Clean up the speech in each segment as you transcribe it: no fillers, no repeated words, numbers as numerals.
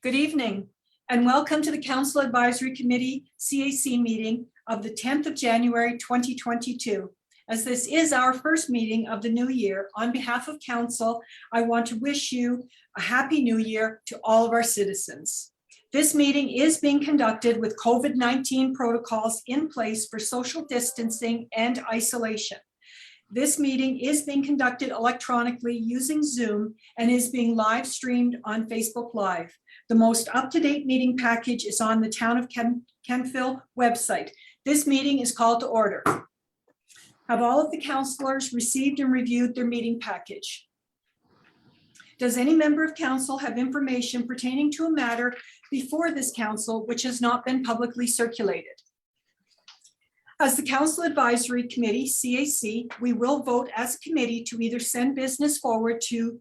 Good evening, and welcome to the Council Advisory Committee CAC meeting of the 10th of January 2022. As this is our first meeting of the new year, on behalf of Council, I want to wish you a happy new year to all of our citizens. This meeting is being conducted with COVID-19 protocols in place for social distancing and isolation. This meeting is being conducted electronically using Zoom and is being live streamed on Facebook Live. The most up-to-date meeting package is on the Town of Kentville website. This meeting is called to order. Have all of the councillors received and reviewed their meeting package? Does any member of council have information pertaining to a matter before this council which has not been publicly circulated? As the Council Advisory Committee, CAC, we will vote as a committee to either send business forward to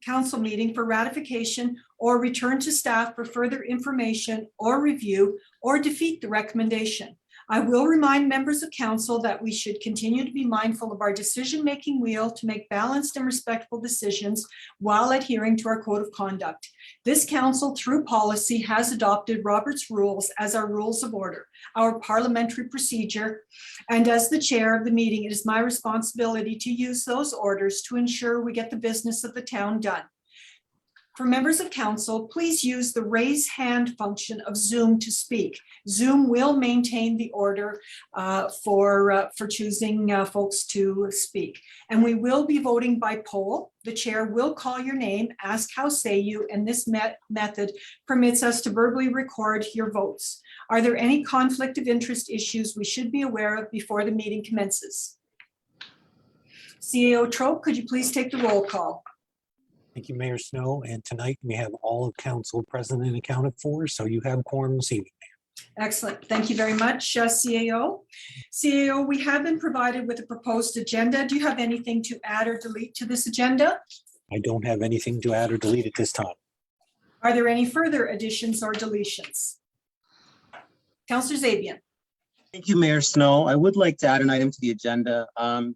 council meeting for ratification or return to staff for further information or review or defeat the recommendation. I will remind members of council that we should continue to be mindful of our decision-making wheel to make balanced and respectful decisions while adhering to our code of conduct. This council, through policy, has adopted Robert's rules as our rules of order, our parliamentary procedure, and as the chair of the meeting, it is my responsibility to use those orders to ensure we get the business of the town done. For members of council, please use the raise hand function of Zoom to speak. Zoom will maintain the order for choosing folks to speak. And we will be voting by poll. The chair will call your name, ask how say you, and this method permits us to verbally record your votes. Are there any conflict of interest issues we should be aware of before the meeting commences? CAO Trope, could you please take the roll call? Thank you, Mayor Snow. And tonight we have all of council present and accounted for, so you have quorum this evening. Excellent. Thank you very much, CAO. CAO, we have been provided with a proposed agenda. Do you have anything to add or delete to this agenda? I don't have anything to add or delete at this time. Are there any further additions or deletions? Councillor Zabian. Thank you, Mayor Snow. I would like to add an item to the agenda,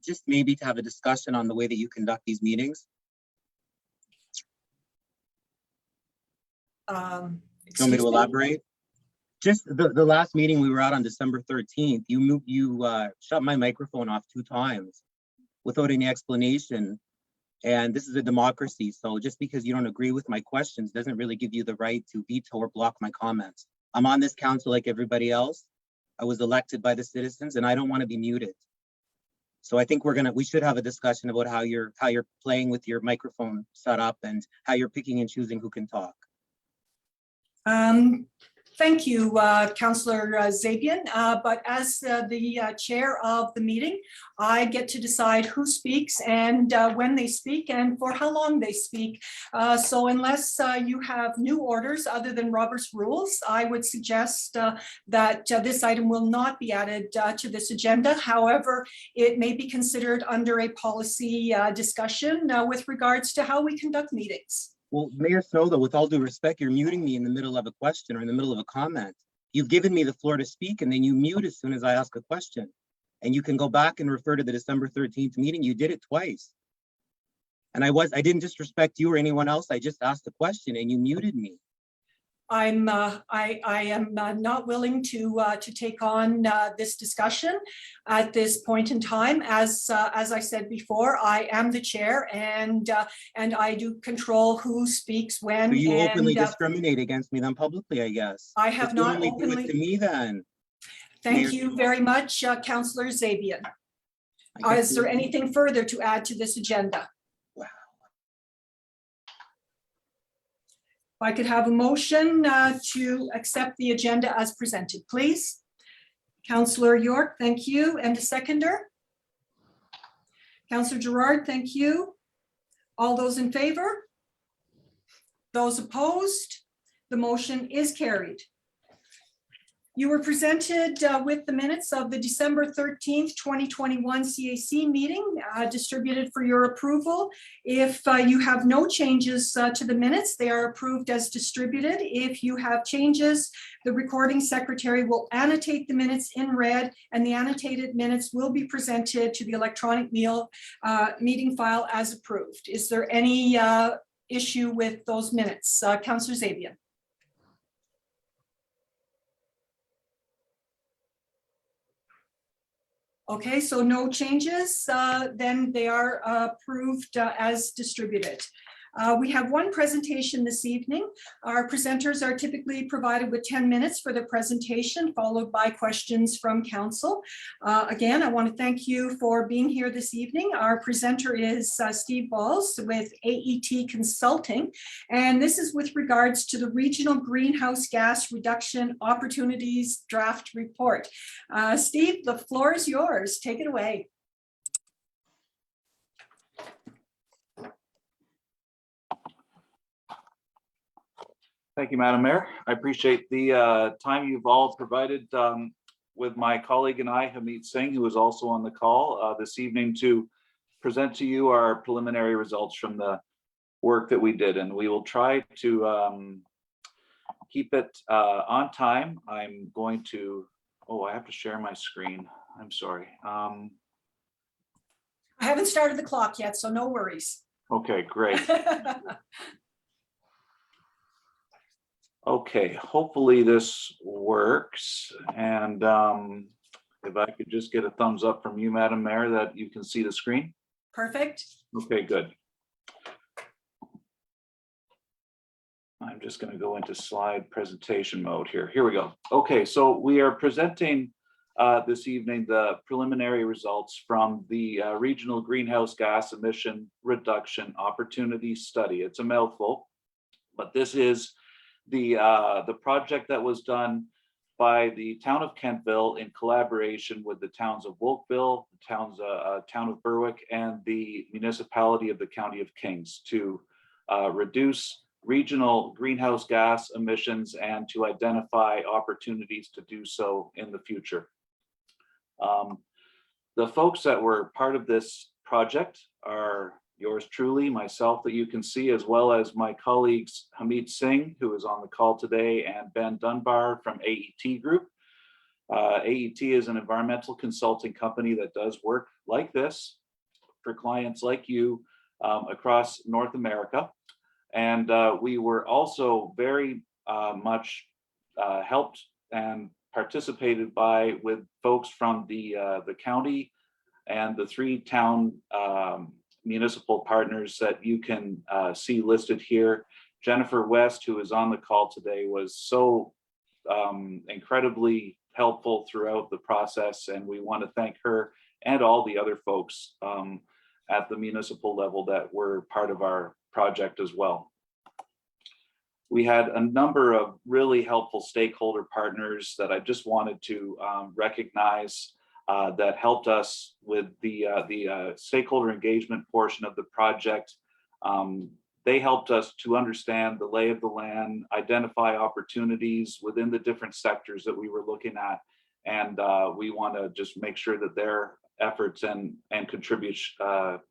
just maybe to have a discussion on the way that you conduct these meetings. You want me to elaborate? Just the last meeting we were at on December 13th, you shut my microphone off 2 times without any explanation. And this is a democracy. So just because you don't agree with my questions doesn't really give you the right to veto or block my comments. I'm on this council like everybody else. I was elected by the citizens and I don't want to be muted. So I think we should have a discussion about how you're playing with your microphone setup and how you're picking and choosing who can talk. Thank you, Councillor Zabian. But as the chair of the meeting, I get to decide who speaks and when they speak and for how long they speak. So unless you have new orders other than Robert's rules, I would suggest that this item will not be added to this agenda. However, it may be considered under a policy discussion with regards to how we conduct meetings. Well, Mayor Snow, though, with all due respect, you're muting me in the middle of a question or in the middle of a comment. You've given me the floor to speak and then you mute as soon as I ask a question. And you can go back and refer to the December 13th meeting. You did it twice. And I didn't disrespect you or anyone else. I just asked a question and you muted me. I am not willing to take on this discussion at this point in time. As I said before, I am the chair, and I do control who speaks when. So you openly discriminate against me then publicly, I guess. I have not openly. Do it to me then. Thank you very much, Councillor Zabian. Is there anything further to add to this agenda? If I could have a motion to accept the agenda as presented, please. Councillor York, thank you. And a seconder? Councillor Gerard, thank you. All those in favor? Those opposed? The motion is carried. You were presented with the minutes of the December 13th, 2021 CAC meeting distributed for your approval. If you have no changes to the minutes, they are approved as distributed. If you have changes, the recording secretary will annotate the minutes in red, and the annotated minutes will be presented to the electronic meeting file as approved. Is there any issue with those minutes? Councillor Zabian. Okay, so no changes, then they are approved as distributed. We have one presentation this evening. Our presenters are typically provided with 10 minutes for the presentation, followed by questions from council. Again, I want to thank you for being here this evening. Our presenter is Steve Balls with AET Consulting, and this is with regards to the Regional Greenhouse Gas Reduction Opportunities Draft Report. Steve, the floor is yours. Take it away. Thank you, Madam Mayor. I appreciate the time you've all provided with my colleague and I, Hamid Singh, who is also on the call this evening to present to you our preliminary results from the work that we did. And we will try to keep it on time. I'm going to, I have to share my screen. I'm sorry. I haven't started the clock yet, so no worries. Okay, great. Okay, hopefully this works. And if I could just get a thumbs up from you, Madam Mayor, that you can see the screen. Perfect. Okay, good. I'm just going to go into slide presentation mode here. Here we go. Okay, so we are presenting this evening the preliminary results from the Regional Greenhouse Gas Emission Reduction Opportunity Study. It's a mouthful, but this is the project that was done by the town of Kentville in collaboration with the towns of Wolfville, the town of Berwick, and the municipality of the County of Kings to reduce regional greenhouse gas emissions and to identify opportunities to do so in the future. The folks that were part of this project are yours truly, myself that you can see, as well as my colleagues Hamid Singh, who is on the call today, and Ben Dunbar from AET Group. AET is an environmental consulting company that does work like this for clients like you across North America. And we were also very much helped and participated with folks from the county and the 3 town municipal partners that you can see listed here. Jennifer West, who is on the call today, was so incredibly helpful throughout the process, and we want to thank her and all the other folks at the municipal level that were part of our project as well. We had a number of really helpful stakeholder partners that I just wanted to recognize that helped us with the stakeholder engagement portion of the project. They helped us to understand the lay of the land, identify opportunities within the different sectors that we were looking at, and we want to just make sure that their efforts and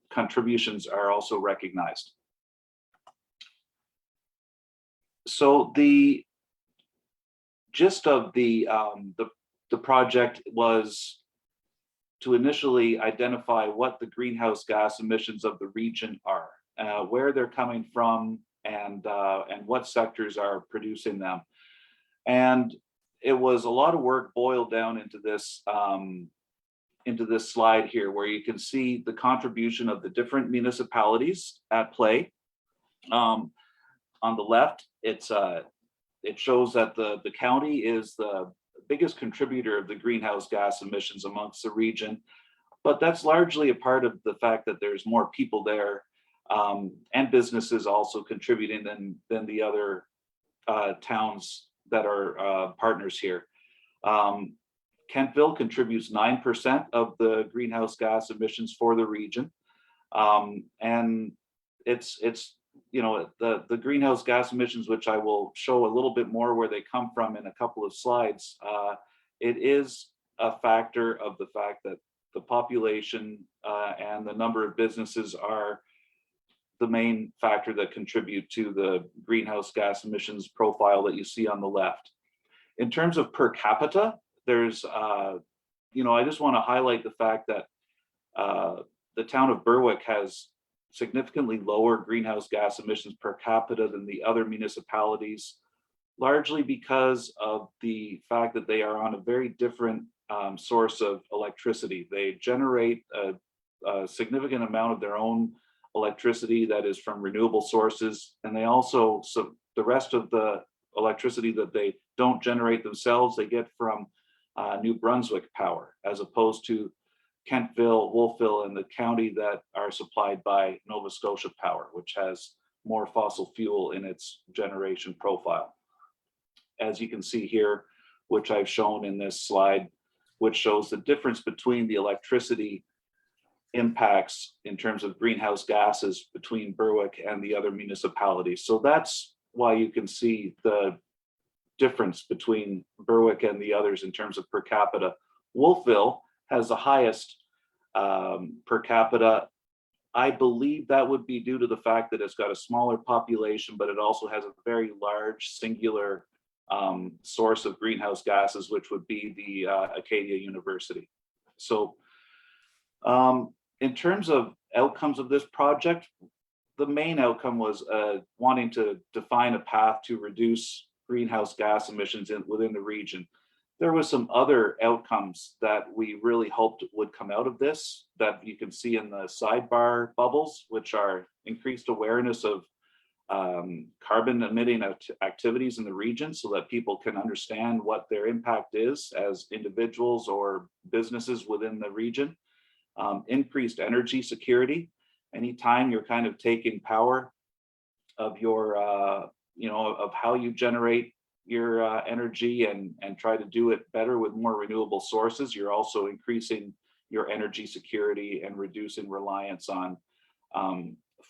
contributions are also recognized. So the gist of the project was to initially identify what the greenhouse gas emissions of the region are, where they're coming from, and what sectors are producing them. And it was a lot of work boiled down into this slide here, where you can see the contribution of the different municipalities at play. On the left, it shows that the county is the biggest contributor of the greenhouse gas emissions amongst the region, but that's largely a part of the fact that there's more people there and businesses also contributing than the other towns that are partners here. Kentville contributes 9% of the greenhouse gas emissions for the region, and it's the greenhouse gas emissions, which I will show a little bit more where they come from in a couple of slides. It is a factor of the fact that the population and the number of businesses are the main factor that contribute to the greenhouse gas emissions profile that you see on the left. In terms of per capita, there's, I just want to highlight the fact that the town of Berwick has significantly lower greenhouse gas emissions per capita than the other municipalities, largely because of the fact that they are on a very different source of electricity. They generate a significant amount of their own electricity that is from renewable sources, and they also, so the rest of the electricity that they don't generate themselves, they get from New Brunswick Power, as opposed to Kentville, Wolfville, and the county that are supplied by Nova Scotia Power, which has more fossil fuel in its generation profile. As you can see here, which I've shown in this slide, which shows the difference between the electricity impacts in terms of greenhouse gases between Berwick and the other municipalities. So that's why you can see the difference between Berwick and the others in terms of per capita. Wolfville has the highest per capita. I believe that would be due to the fact that it's got a smaller population, but it also has a very large singular source of greenhouse gases, which would be the Acadia University. So in terms of outcomes of this project, the main outcome was wanting to define a path to reduce greenhouse gas emissions within the region. There was some other outcomes that we really hoped would come out of this that you can see in the sidebar bubbles, which are increased awareness of carbon emitting activities in the region so that people can understand what their impact is as individuals or businesses within the region. Increased energy security. Anytime you're kind of taking power of your, of how you generate your energy and try to do it better with more renewable sources, you're also increasing your energy security and reducing reliance on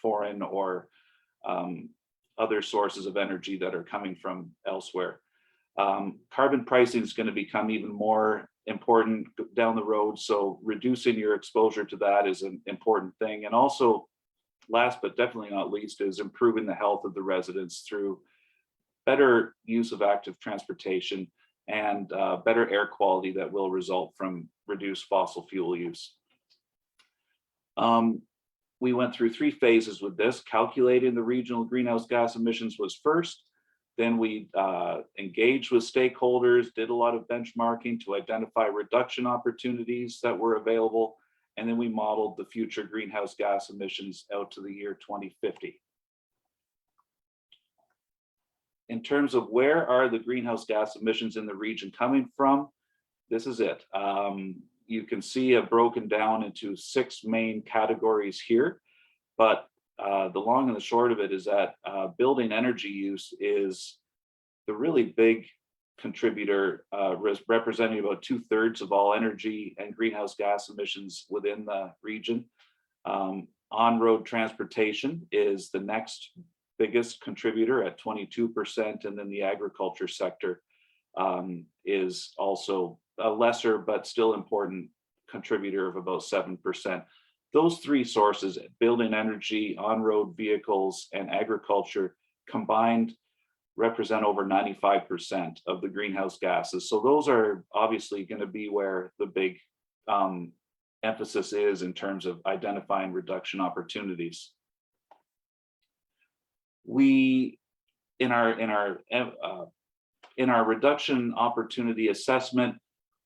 foreign or other sources of energy that are coming from elsewhere. Carbon pricing is going to become even more important down the road, so reducing your exposure to that is an important thing. And also, last but definitely not least, is improving the health of the residents through better use of active transportation and better air quality that will result from reduced fossil fuel use. We went through 3 phases with this. Calculating the regional greenhouse gas emissions was first. Then we engaged with stakeholders, did a lot of benchmarking to identify reduction opportunities that were available. And then we modeled the future greenhouse gas emissions out to the year 2050. In terms of where are the greenhouse gas emissions in the region coming from, this is it. You can see it broken down into 6 main categories here, but the long and the short of it is that building energy use is the really big contributor, representing about 2/3 of all energy and greenhouse gas emissions within the region. On-road transportation is the next biggest contributor at 22%, and then the agriculture sector is also a lesser but still important contributor of about 7%. Those 3 sources, building energy, on-road vehicles, and agriculture, combined represent over 95% of the greenhouse gases. So those are obviously going to be where the big emphasis is in terms of identifying reduction opportunities. We, in our reduction opportunity assessment,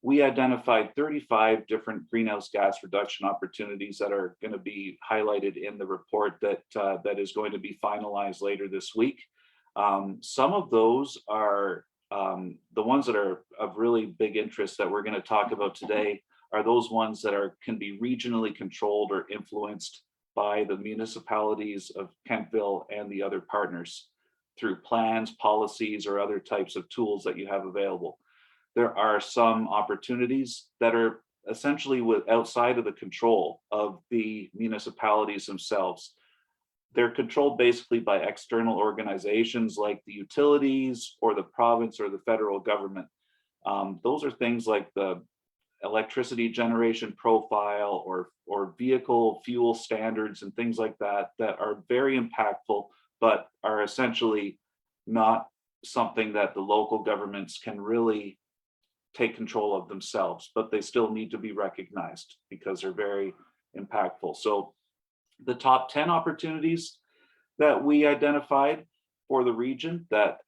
we identified 35 different greenhouse gas reduction opportunities that are going to be highlighted in the report that is going to be finalized later this week. Some of those are the ones that are of really big interest that we're going to talk about today are those ones that can be regionally controlled or influenced by the municipalities of Kentville and the other partners through plans, policies, or other types of tools that you have available. There are some opportunities that are essentially outside of the control of the municipalities themselves. They're controlled basically by external organizations like the utilities or the province or the federal government. Those are things like the electricity generation profile or vehicle fuel standards and things like that are very impactful, but are essentially not something that the local governments can really take control of themselves, but they still need to be recognized because they're very impactful. So the top 10 opportunities that we identified for the region that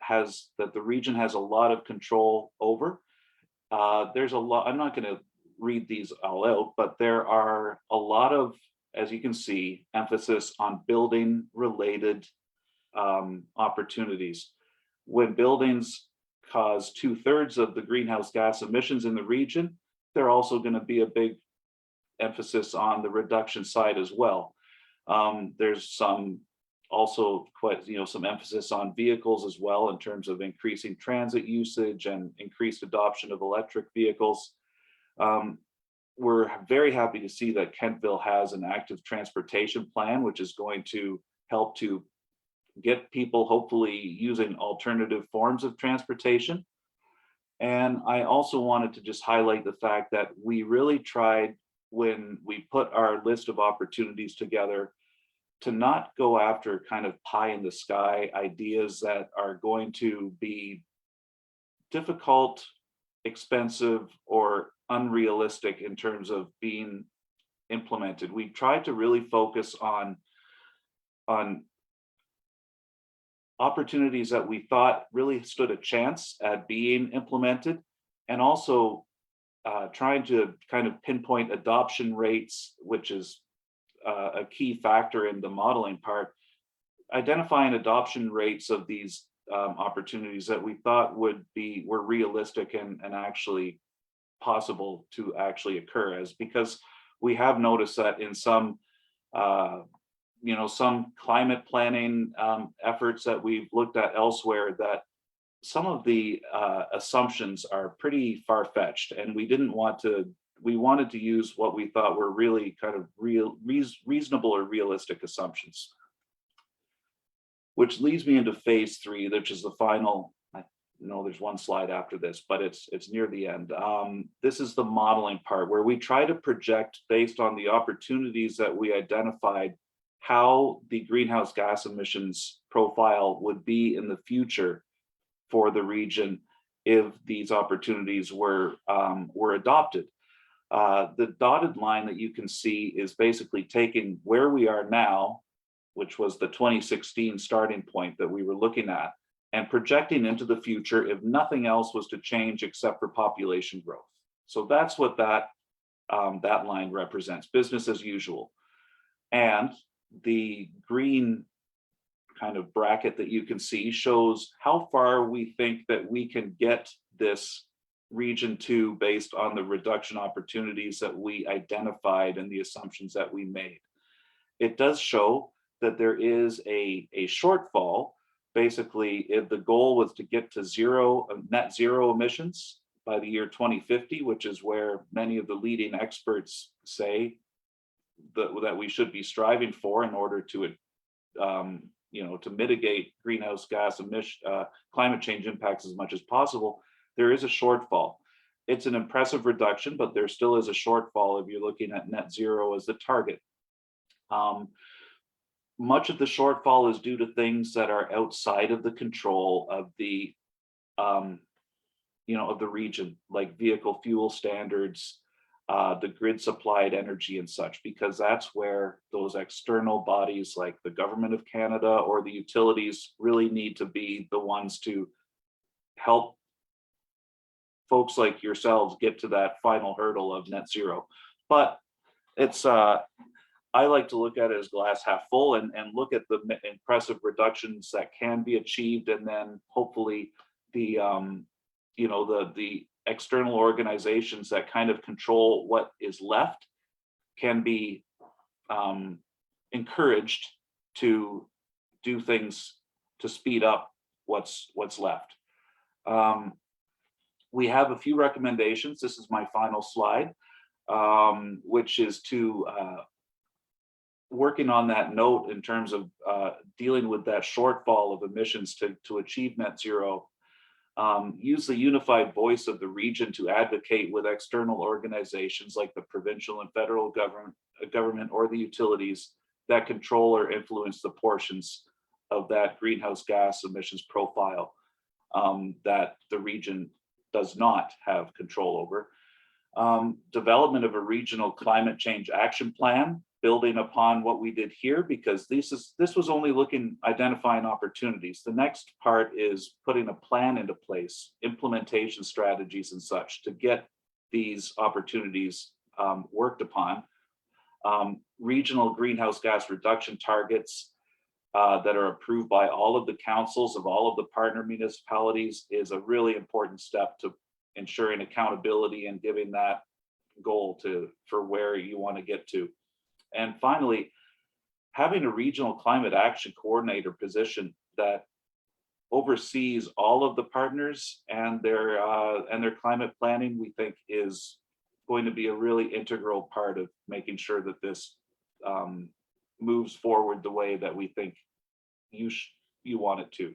the region has a lot of control over there's a lot, I'm not going to read these all out, but there are a lot of, as you can see, emphasis on building related opportunities. When buildings cause 2/3 of the greenhouse gas emissions in the region, they're also going to be a big emphasis on the reduction side as well. There's some also quite, some emphasis on vehicles as well in terms of increasing transit usage and increased adoption of electric vehicles. We're very happy to see that Kentville has an active transportation plan, which is going to help to get people hopefully using alternative forms of transportation. And I also wanted to just highlight the fact that we really tried, when we put our list of opportunities together, to not go after kind of pie in the sky ideas that are going to be difficult, expensive, or unrealistic in terms of being implemented. We tried to really focus on opportunities that we thought really stood a chance at being implemented, and also trying to kind of pinpoint adoption rates, which is a key factor in the modeling part, identifying adoption rates of these opportunities that we thought were realistic and actually possible to actually occur, as because we have noticed that in some some climate planning efforts that we've looked at elsewhere, that some of the assumptions are pretty far-fetched, and we wanted to use what we thought were really kind of reasonable or realistic assumptions. Which leads me into phase 3, which is the final. I know there's one slide after this, but it's near the end. This is the modeling part, where we try to project, based on the opportunities that we identified, how the greenhouse gas emissions profile would be in the future for the region if these opportunities were adopted. The dotted line that you can see is basically taking where we are now, which was the 2016 starting point that we were looking at, and projecting into the future if nothing else was to change except for population growth. So that's what that line represents, business as usual. And the green kind of bracket that you can see shows how far we think that we can get this region to, based on the reduction opportunities that we identified and the assumptions that we made. It does show that there is a shortfall. Basically, if the goal was to get to net zero emissions by the year 2050, which is where many of the leading experts say that we should be striving for in order to to mitigate greenhouse gas climate change impacts as much as possible, there is a shortfall. It's an impressive reduction, but there still is a shortfall if you're looking at net zero as the target. Much of the shortfall is due to things that are outside of the control of the of the region, like vehicle fuel standards, the grid supplied energy and such, because that's where those external bodies like the government of Canada or the utilities really need to be the ones to help folks like yourselves get to that final hurdle of net zero. But it's I like to look at it as glass half full, and look at the impressive reductions that can be achieved, and then hopefully the the external organizations that kind of control what is left can be encouraged to do things to speed up what's left. We have a few recommendations. This is my final slide, which is to working on that note in terms of dealing with that shortfall of emissions to achieve net zero. Use the unified voice of the region to advocate with external organizations like the provincial and federal government or the utilities that control or influence the portions of that greenhouse gas emissions profile that the region does not have control over. Development of a regional climate change action plan building upon what we did here, because this was only identifying opportunities. The next part is putting a plan into place, implementation strategies and such to get these opportunities worked upon. Regional greenhouse gas reduction targets that are approved by all of the councils of all of the partner municipalities is a really important step to ensuring accountability and giving that goal for where you want to get to. And finally, having a regional climate action coordinator position that oversees all of the partners and their climate planning, we think is going to be a really integral part of making sure that this moves forward the way that we think you want it to.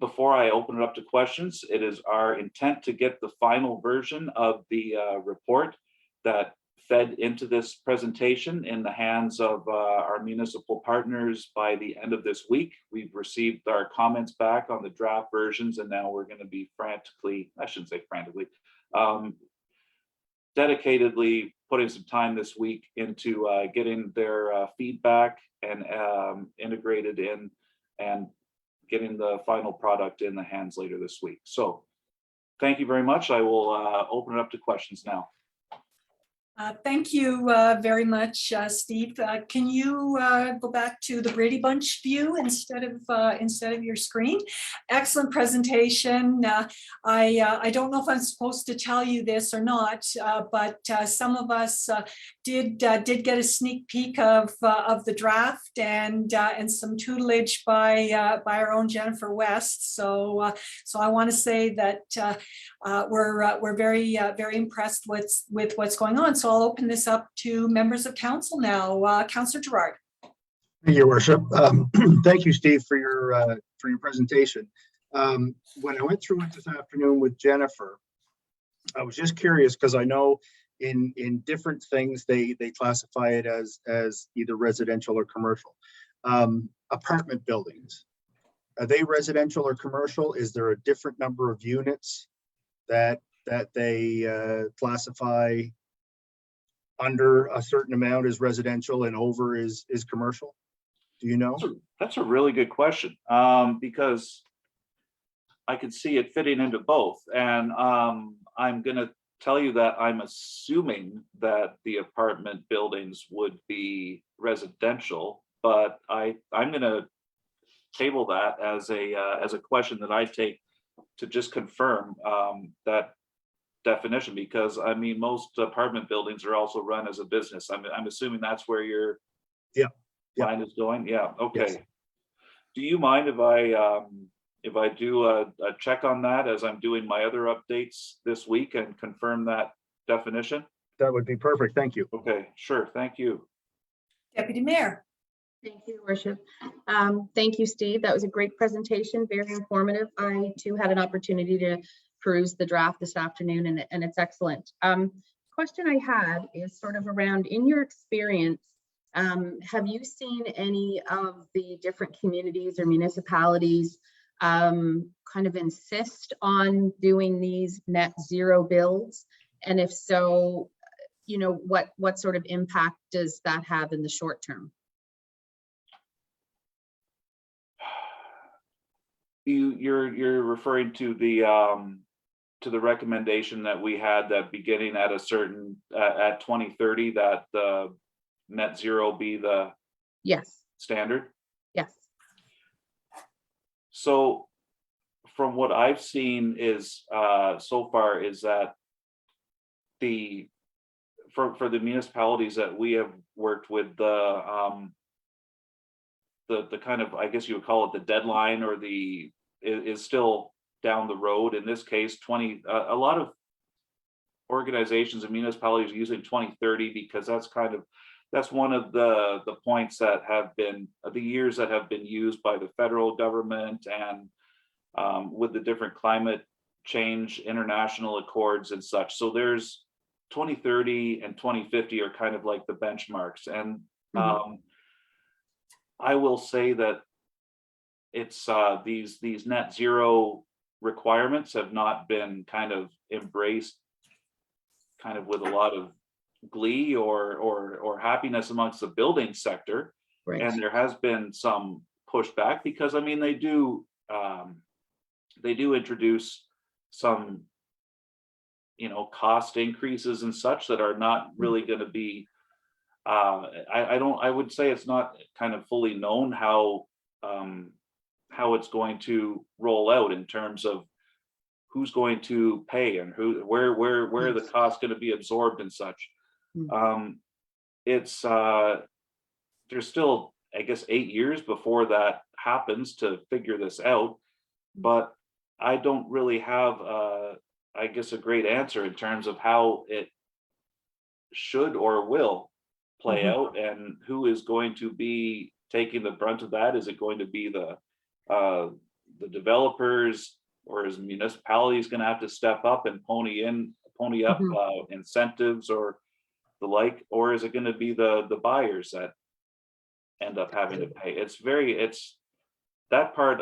Before I open it up to questions, it is our intent to get the final version of the report that fed into this presentation in the hands of our municipal partners by the end of this week. We've received our comments back on the draft versions, and now we're going to be dedicatedly putting some time this week into getting their feedback and integrated in and getting the final product in the hands later this week. So thank you very much. I will open it up to questions now. Thank you very much, Steve. Can you go back to the Brady Bunch view instead of your screen? Excellent presentation. I don't know if I'm supposed to tell you this or not, but some of us did get a sneak peek of the draft and some tutelage by our own Jennifer West. So I want to say that we're very impressed with what's going on. So I'll open this up to members of council now. Councillor Gerard. Thank you, Your Worship. Thank you, Steve, for your presentation. When I went through it this afternoon with Jennifer, I was just curious because I know in different things they classify it as either residential or commercial. Apartment buildings, are they residential or commercial? Is there a different number of units that they classify under a certain amount as residential and over is commercial? Do you know? That's a really good question, because I could see it fitting into both. And I'm going to tell you that I'm assuming that the apartment buildings would be residential, but I'm going to table that as a question that I take to just confirm that definition, because I mean most apartment buildings are also run as a business. I'm assuming that's where your mind is going. Yeah. Okay. Yes. Do you mind if I do a check on that as I'm doing my other updates this week and confirm that definition? That would be perfect. Thank you. Okay, sure. Thank you. Deputy Mayor. Thank you, Worship. Thank you, Steve. That was a great presentation, very informative. I too had an opportunity to peruse the draft this afternoon, and it's excellent. Question I had is sort of around, in your experience, have you seen any of the different communities or municipalities kind of insist on doing these net zero builds? And if so, you know, what sort of impact does that have in the short term? You're referring to the recommendation that we had that beginning at a certain at 2030 that the net zero be the standard? Yes. So from what I've seen is so far is that for the municipalities that we have worked with, the kind of, I guess you would call it the deadline, or is still down the road. In this case, a lot of organizations and municipalities are using 2030 because that's one of the points that have been the years that have been used by the federal government, and with the different climate change international accords and such. So there's 2030 and 2050 are kind of like the benchmarks. And I will say that it's these net zero requirements have not been kind of embraced kind of with a lot of glee or happiness amongst the building sector. Right. And there has been some pushback because, I mean, they do introduce some, cost increases and such that are not really going to be, I would say it's not kind of fully known how it's going to roll out in terms of who's going to pay and where the Yes. cost going to be absorbed and such. It's there's still, I guess, 8 years before that happens to figure this out, but I don't really have I guess a great answer in terms of how it should or will play out and who is going to be taking the brunt of that. Is it going to be the developers, or is municipalities going to have to step up and pony up incentives or the like, or is it going to be the buyers that end up having to pay? It's that part,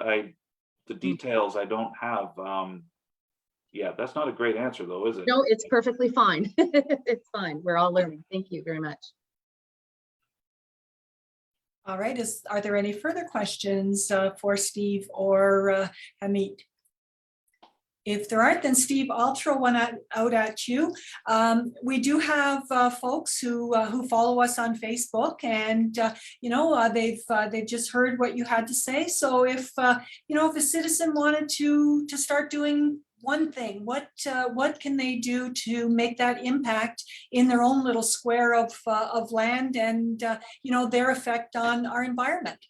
the details I don't have. Yeah, that's not a great answer though, is it? No, it's perfectly fine. It's fine. We're all learning. Thank you very much. All right, are there any further questions for Steve or Hamid? If there aren't, then Steve, I'll throw one out at you. We do have folks who follow us on Facebook, and they've just heard what you had to say. So if if a citizen wanted to start doing one thing, what can they do to make that impact in their own little square of land and their effect on our environment?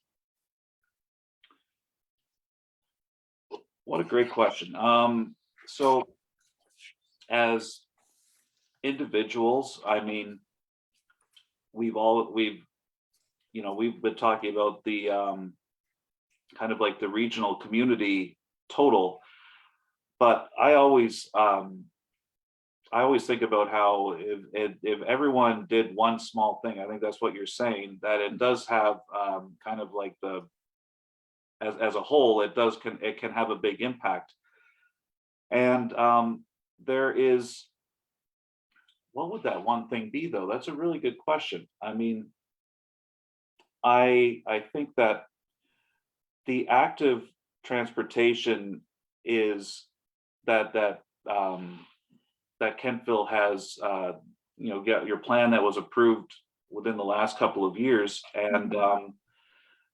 What a great question. So as individuals, I mean, we've been talking about the kind of like the regional community total, but I always think about how if everyone did one small thing, I think that's what you're saying, that it does have kind of like as a whole, it can have a big impact. And there is, what would that one thing be though? That's a really good question. I mean, I think that the active transportation is that Kentville has your plan that was approved within the last couple of years, and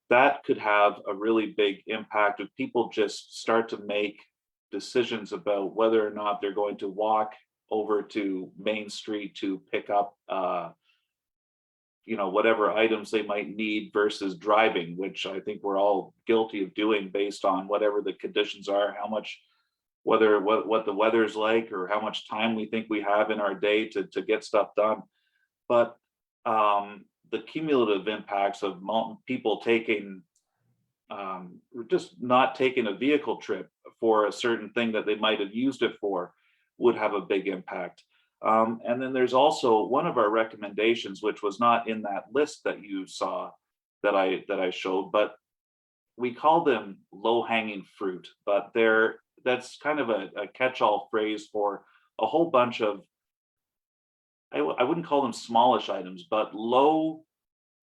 that could have a really big impact if people just start to make decisions about whether or not they're going to walk over to Main Street to pick up whatever items they might need versus driving, which I think we're all guilty of doing based on whatever the conditions are, what the weather's like, or how much time we think we have in our day to get stuff done. But the cumulative impacts of people taking just not taking a vehicle trip for a certain thing that they might have used it for would have a big impact. And then there's also one of our recommendations, which was not in that list that you saw that I showed, but we call them low-hanging fruit, but that's kind of a catch-all phrase for a whole bunch of, I wouldn't call them smallish items, but low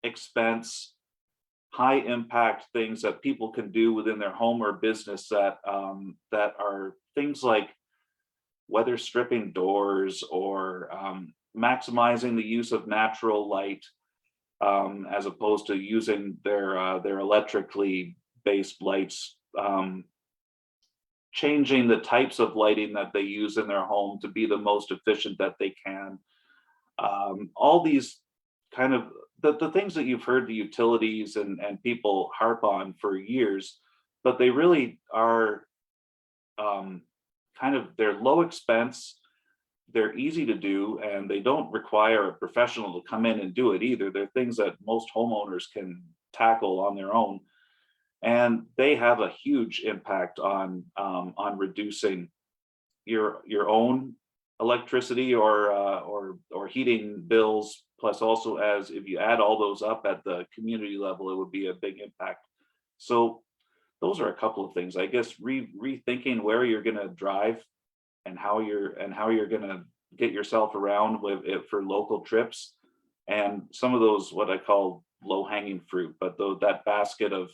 expense, high impact things that people can do within their home or business that are things like weather stripping doors, or maximizing the use of natural light as opposed to using their electrically based lights, changing the types of lighting that they use in their home to be the most efficient that they can. All these kind of the things that you've heard the utilities and people harp on for years, but they really are they're low expense, they're easy to do, and they don't require a professional to come in and do it either. They're things that most homeowners can tackle on their own, and they have a huge impact on reducing your own electricity or heating bills. Plus, also, as if you add all those up at the community level, it would be a big impact. So those are a couple of things, I guess. Rethinking where you're going to drive and how you're going to get yourself around with it for local trips. And some of those, what I call low hanging fruit, but though that basket of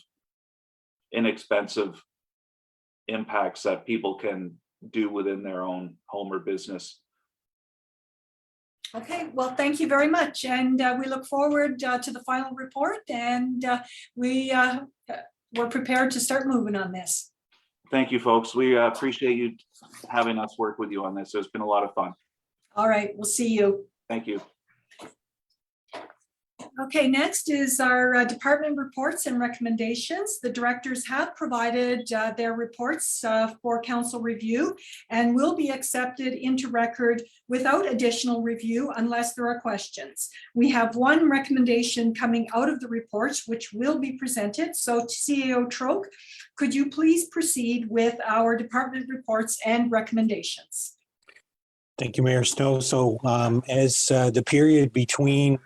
inexpensive impacts that people can do within their own home or business. Okay, well, thank you very much. And we look forward to the final report, and we're prepared to start moving on this. Thank you, folks. We appreciate you having us work with you on this. It's been a lot of fun. All right, we'll see you. Thank you. Okay, next is our department reports and recommendations. The directors have provided their reports for council review and will be accepted into record without additional review unless there are questions. We have one recommendation coming out of the reports which will be presented. So CAO Troke, could you please proceed with our department reports and recommendations? Thank you, Mayor Snow. So as the period between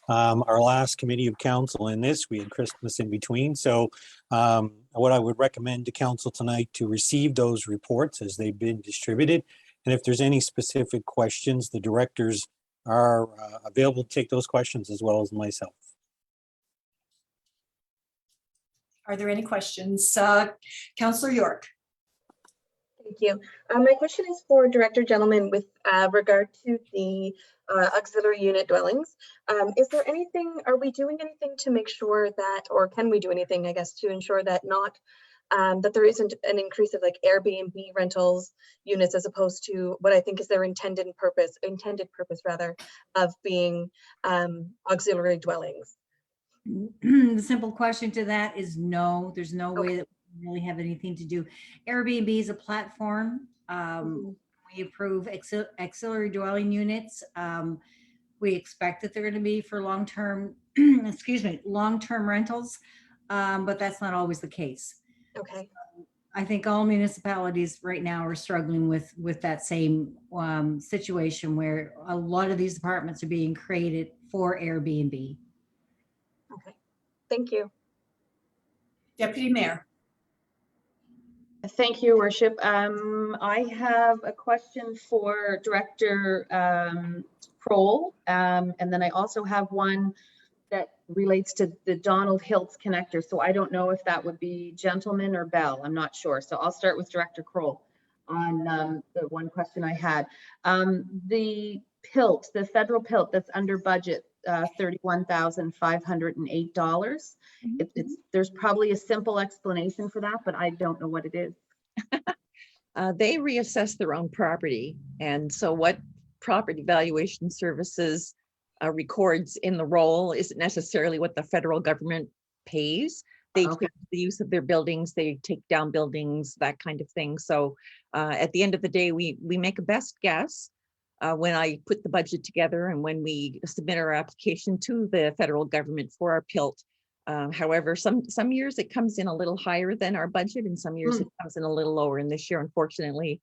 our last committee of council and this, we had Christmas in between. So what I would recommend to council tonight to receive those reports as they've been distributed. And if there's any specific questions, the directors are available to take those questions as well as myself. Are there any questions? Councillor York. Thank you. My question is for Director Gentleman with regard to the auxiliary unit dwellings. Is there anything, are we doing anything to make sure that, or can we do anything, I guess, to ensure that not, that there isn't an increase of like Airbnb rentals units as opposed to what I think is their intended purpose rather, of being auxiliary dwellings? The simple question to that is no, there's no way that we really have anything to do. Airbnb is a platform. We approve auxiliary dwelling units. We expect that they're going to be for long-term, excuse me, long-term rentals, but that's not always the case. Okay. I think all municipalities right now are struggling with that same situation where a lot of these apartments are being created for Airbnb. Okay. Thank you. Deputy Mayor. Thank you, Worship. I have a question for Director Kroll, and then I also have one that relates to the Donald Hiltz connector. So I don't know if that would be Gentleman or Bell. I'm not sure. So I'll start with Director Kroll on the one question I had. The PILT, the federal PILT that's under budget, $31,508. There's probably a simple explanation for that, but I don't know what it is. They reassess their own property. And so what property valuation services records in the roll isn't necessarily what the federal government pays. They change the use of their buildings, they take down buildings, that kind of thing. So at the end of the day, we make a best guess. When I put the budget together and when we submit our application to the federal government for our PILT. However, some years it comes in a little higher than our budget and some years it comes in a little lower. And this year, unfortunately,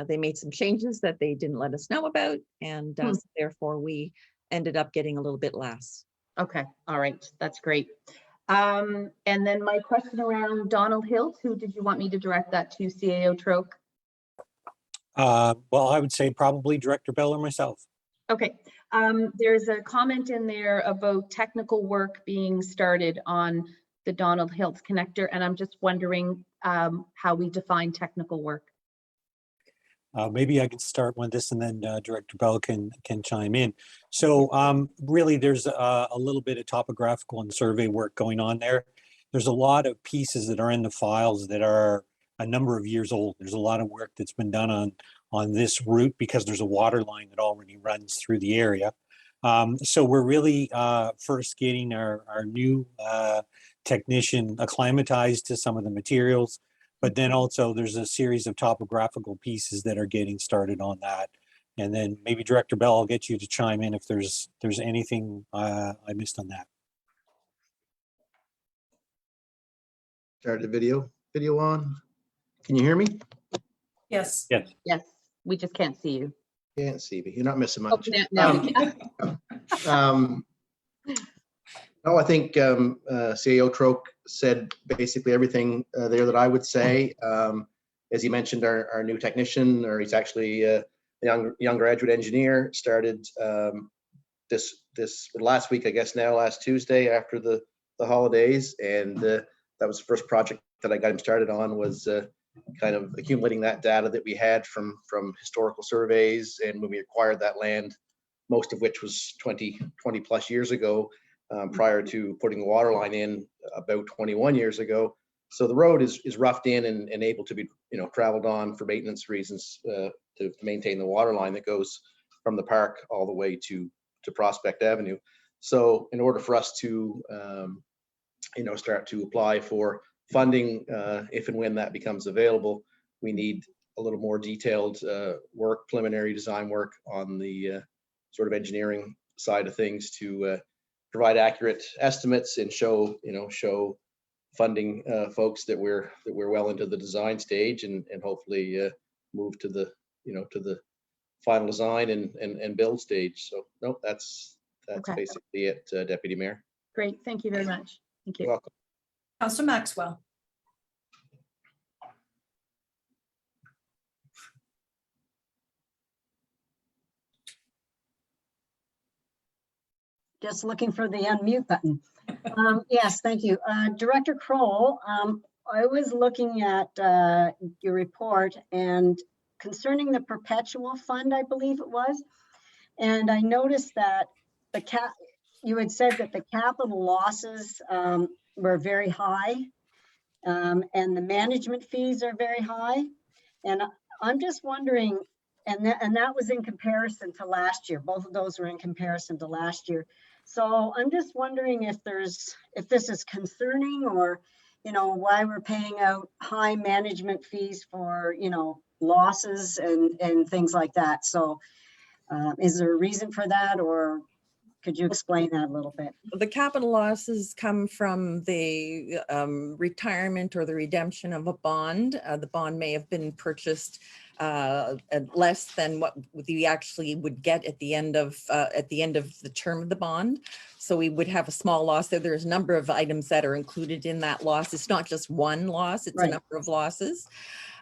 they made some changes that they didn't let us know about. And so therefore, we ended up getting a little bit less. Okay, all right, that's great. And then my question around Donald Hiltz, who did you want me to direct that to, CAO Troke? Well, I would say probably Director Bell or myself. Okay, there's a comment in there about technical work being started on the Donald Hiltz connector, and I'm just wondering how we define technical work. Maybe I can start with this and then Director Bell can chime in. So really there's a little bit of topographical and survey work going on there. There's a lot of pieces that are in the files that are a number of years old. There's a lot of work that's been done on this route because there's a water line that already runs through the area. So we're really first getting our new technician acclimatized to some of the materials, but then also there's a series of topographical pieces that are getting started on that. And then maybe Director Bell, I'll get you to chime in if there's anything I missed on that. Start the video on. Can you hear me? Yes. Yes. Yes, we just can't see you. Can't see me. You're not missing Oh, much. now we can. No, I think CAO Troke said basically everything there that I would say. As he mentioned, our new technician, or he's actually young graduate engineer, started this last week, I guess now, last Tuesday after the holidays. And that was the first project that I got him started on, was kind of accumulating that data that we had from historical surveys. And when we acquired that land, most of which was 20 plus years ago, prior to putting the water line in about 21 years ago. So the road is roughed in and able to be, traveled on for maintenance reasons, to maintain the water line that goes from the park all the way to Prospect Avenue. So in order for us to, start to apply for funding, if and when that becomes available, we need a little more detailed work, preliminary design work on the sort of engineering side of things to provide accurate estimates and show funding folks that we're well into the design stage, and hopefully move to the final design and build stage. So no, that's Okay. basically it, Deputy Mayor. Great, thank you very much. Thank You're you. welcome. Councillor Maxwell. Just looking for the unmute button. Yes, thank you. Director Kroll, I was looking at your report and concerning the perpetual fund, I believe it was, and I noticed that you had said that the capital losses were very high, and the management fees are very high. And I'm just wondering, and that was in comparison to last year. Both of those were in comparison to last year. So I'm just wondering if this is concerning, or, why we're paying out high management fees for, losses and things like that. So is there a reason for that, or could you explain that a little bit? The capital losses come from the retirement or the redemption of a bond. The bond may have been purchased at less than what we actually would get at the end of the term of the bond. So we would have a small loss there. There's a number of items that are included in that loss. It's not just one loss, it's Right. a number of losses.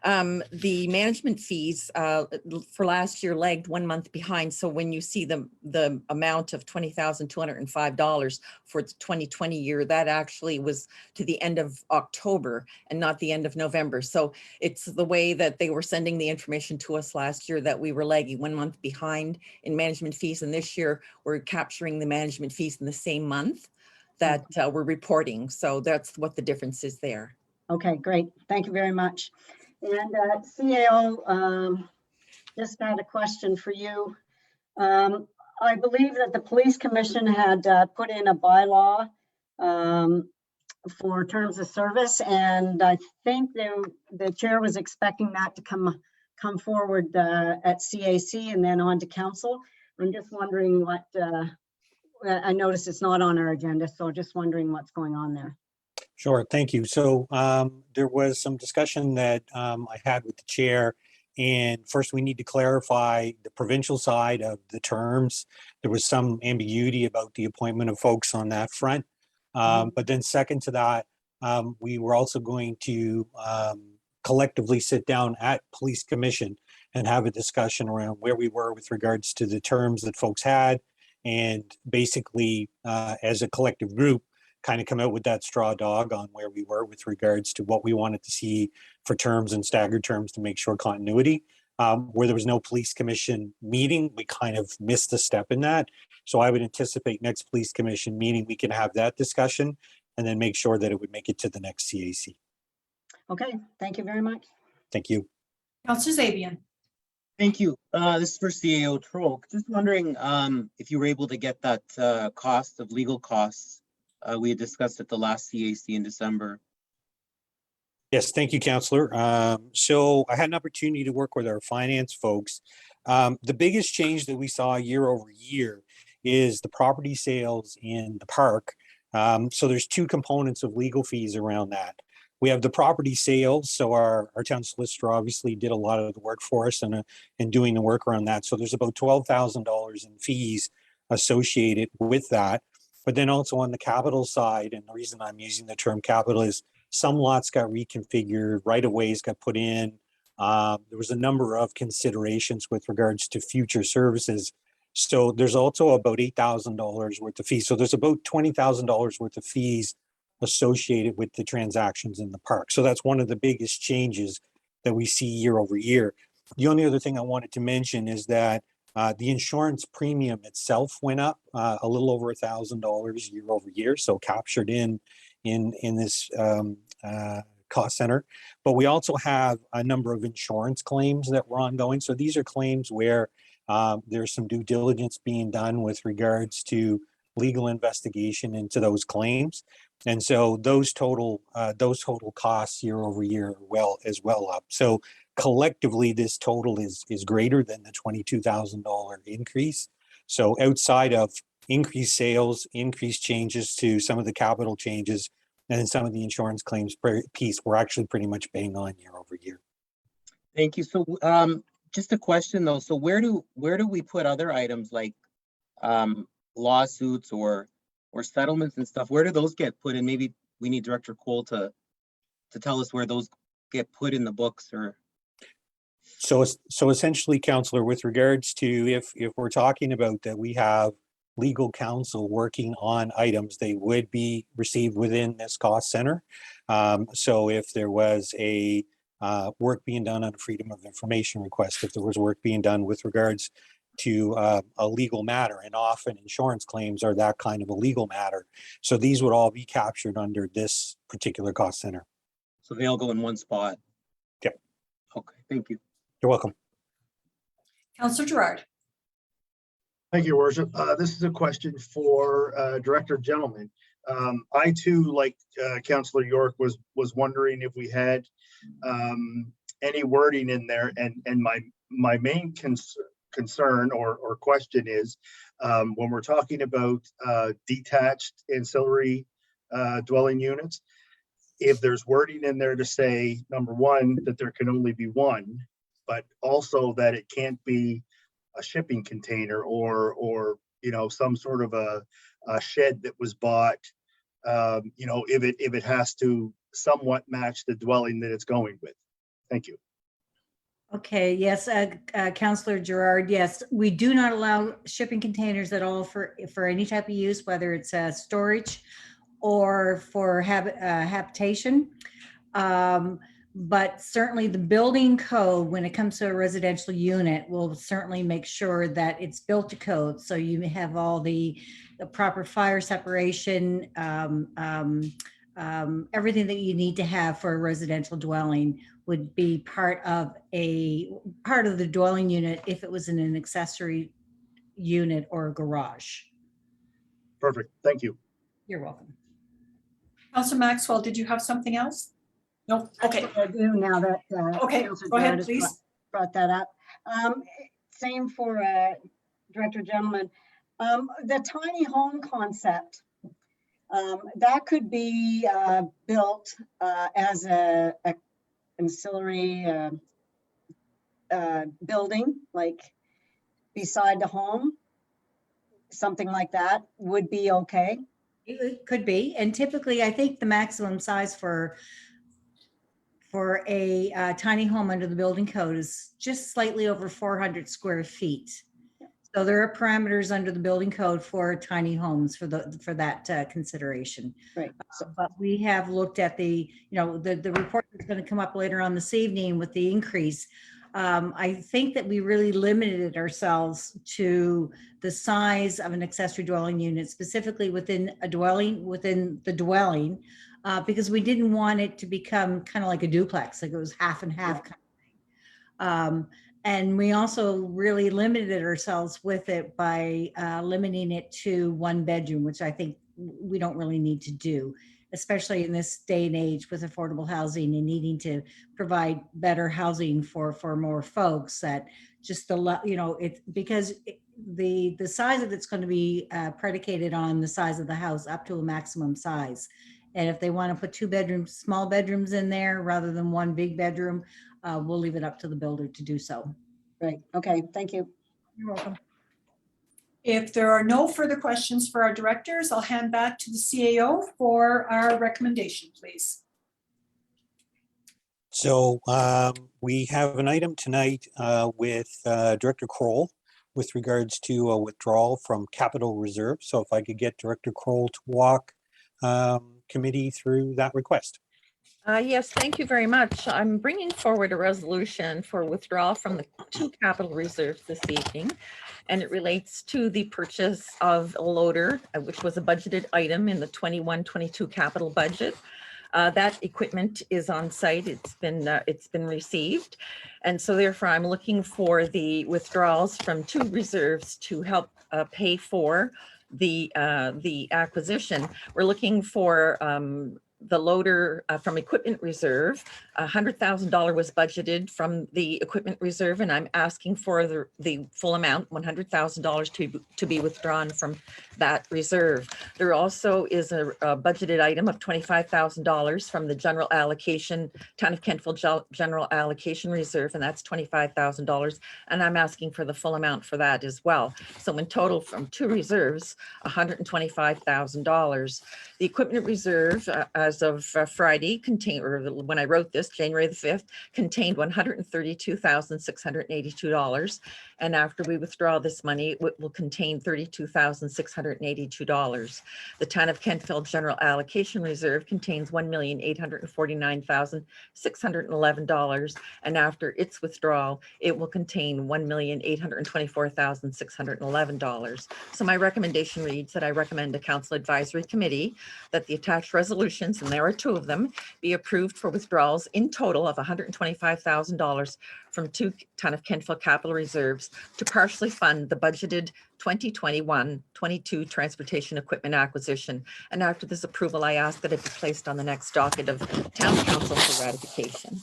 The management fees for last year lagged 1 month behind. So when you see the amount of $20,205 for the 2020 year, that actually was to the end of October and not the end of November. So it's the way that they were sending the information to us last year that we were lagging 1 month behind in management fees. And this year we're capturing the management fees in the same month that we're reporting. So that's what the difference is there. Okay, great. Thank you very much. And CAO, just had a question for you. I believe that the Police Commission had put in a bylaw for terms of service, and I think the chair was expecting that to come forward at CAC and then on to council. I'm just wondering what, I noticed it's not on our agenda, so just wondering what's going on there. Sure, thank you. So there was some discussion that I had with the chair, and first we need to clarify the provincial side of the terms. There was some ambiguity about the appointment of folks on that front. But then second to that, we were also going to collectively sit down at Police Commission and have a discussion around where we were with regards to the terms that folks had, and basically as a collective group, kind of come out with that straw dog on where we were with regards to what we wanted to see for terms and staggered terms to make sure continuity. Where there was no Police Commission meeting, we kind of missed a step in that. So I would anticipate next Police Commission meeting, we can have that discussion and then make sure that it would make it to the next CAC. Okay, thank you very much. Thank you. Councillor Zabian. Thank you. This is for CAO Troke. Just wondering if you were able to get that cost of legal costs we had discussed at the last CAC in December. Yes, thank you, Councillor. So I had an opportunity to work with our finance folks. The biggest change that we saw year over year is the property sales in the park. So there's two components of legal fees around that. We have the property sales. So our town solicitor obviously did a lot of the work for us and doing the work around that. So there's about $12,000 in fees associated with that. But then also on the capital side, and the reason I'm using the term capital is some lots got reconfigured, right-of-ways got put in, there was a number of considerations with regards to future services. So there's also about $8,000 worth of fees. So there's about $20,000 worth of fees associated with the transactions in the park. So that's one of the biggest changes that we see year over year. The only other thing I wanted to mention is that the insurance premium itself went up a little over $1,000 year over year, so captured in this cost center. But we also have a number of insurance claims that were ongoing. So these are claims where there's some due diligence being done with regards to legal investigation into those claims. And so those total costs year over year as well up. So collectively, this total is greater than the $22,000 increase. So outside of increased sales, increased changes to some of the capital changes, and then some of the insurance claims piece, we're actually pretty much bang on year over year. Thank you. So just a question though. So where do we put other items like lawsuits or settlements and stuff? Where do those get put in? Maybe we need Director Cole to tell us where those get put in the books. Or so essentially, Councillor, with regards to if we're talking about that we have legal counsel working on items, they would be received within this cost center. So if there was a work being done on a freedom of information request, if there was work being done with regards to a legal matter, and often insurance claims are that kind of a legal matter. So these would all be captured under this particular cost center. so they all go in one spot? Yep. Okay, thank you. You're welcome. Councillor Gerard. Thank you, Worship. This is a question for Director Gentleman. I too, like Councillor York, was wondering if we had any wording in there, and my main concern or question is when we're talking about detached ancillary dwelling units, if there's wording in there to say, number one, that there can only be one, but also that it can't be a shipping container or some sort of a shed that was bought, if it has to somewhat match the dwelling that it's going with. Thank you. Okay, yes, Councillor Gerard, yes, we do not allow shipping containers at all for any type of use, whether it's storage or for habitation. But certainly the building code, when it comes to a residential unit, will certainly make sure that it's built to code. So you have all the proper fire separation, everything that you need to have for a residential dwelling would be part of the dwelling unit if it was in an accessory unit or a garage. Perfect. Thank you. You're welcome. Councillor Maxwell, did you have something else? No. Okay. I do now that. Okay, Councillor go ahead, Gerard has please. Brought that up. Same for Director Gentleman. The tiny home concept, that could be built as a ancillary building, like beside the home, something like that would be okay. It could be, and typically I think the maximum size for a tiny home under the building code is just slightly over 400 square feet. So there are parameters under the building code for tiny homes for that consideration. Right. So, but we have looked at the report that's going to come up later on this evening with the increase. I think that we really limited ourselves to the size of an accessory dwelling unit, specifically within the dwelling, because we didn't want it to become kind of like a duplex, like it was half and half kind of thing. And we also really limited ourselves with it by limiting it to one bedroom, which I think we don't really need to do, especially in this day and age with affordable housing and needing to provide better housing for more folks. That just because the size of it's going to be predicated on the size of the house up to a maximum size. And if they want to put small bedrooms in there rather than one big bedroom, we'll leave it up to the builder to do so. Right. Okay. Thank you. You're welcome. If there are no further questions for our directors, I'll hand back to the CAO for our recommendation, please. So we have an item tonight with Director Kroll with regards to a withdrawal from capital reserve. So if I could get Director Kroll to walk committee through that request. Yes, thank you very much. I'm bringing forward a resolution for withdrawal from the two capital reserves this evening. And it relates to the purchase of a loader, which was a budgeted item in the 21-22 capital budget. That equipment is on site. It's been received. And so therefore I'm looking for the withdrawals from two reserves to help pay for the acquisition. We're looking for the loader from equipment reserve. $100,000 was budgeted from the equipment reserve, and I'm asking for the full amount, $100,000 to be withdrawn from that reserve. There also is a budgeted item of $25,000 from the general allocation, Town of Kentville General Allocation Reserve, and that's $25,000. And I'm asking for the full amount for that as well. So in total from two reserves, $125,000. The equipment reserve, as of Friday, contained, or when I wrote this, January the 5th, contained $132,682. And after we withdraw this money, it will contain $32,682. The Town of Kentville General Allocation Reserve contains $1,849,611. And after its withdrawal, it will contain $1,824,611. So my recommendation reads that I recommend a Council Advisory Committee that the attached resolutions, and there are two of them, be approved for withdrawals in total of $125,000 from two Town of Kentville capital reserves to partially fund the budgeted 2021-22 transportation equipment acquisition. And after this approval, I ask that it be placed on the next docket of Town Council for ratification.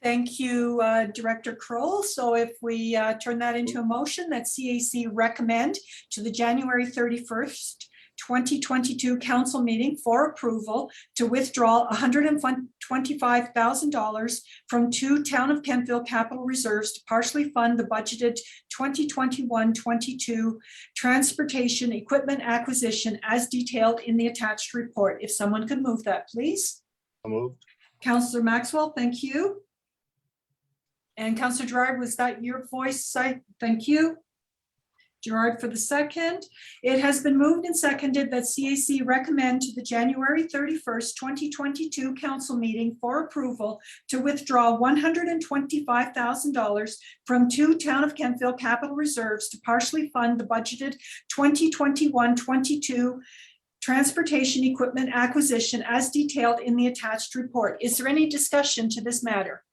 Thank you, Director Kroll. So if we turn that into a motion, that CAC recommend to the January 31st, 2022 council meeting for approval to withdraw $125,000 from two Town of Kentville capital reserves to partially fund the budgeted 2021-22 transportation equipment acquisition as detailed in the attached report. If someone could move that, please. So moved. Councillor Maxwell, thank you. And Councillor Gerard, was that your voice? Thank you. Gerard for the second. It has been moved and seconded that CAC recommend to the January 31st, 2022 council meeting for approval to withdraw $125,000 from two Town of Kentville capital reserves to partially fund the budgeted 2021-22 transportation equipment acquisition as detailed in the attached report. Is there any discussion to this matter?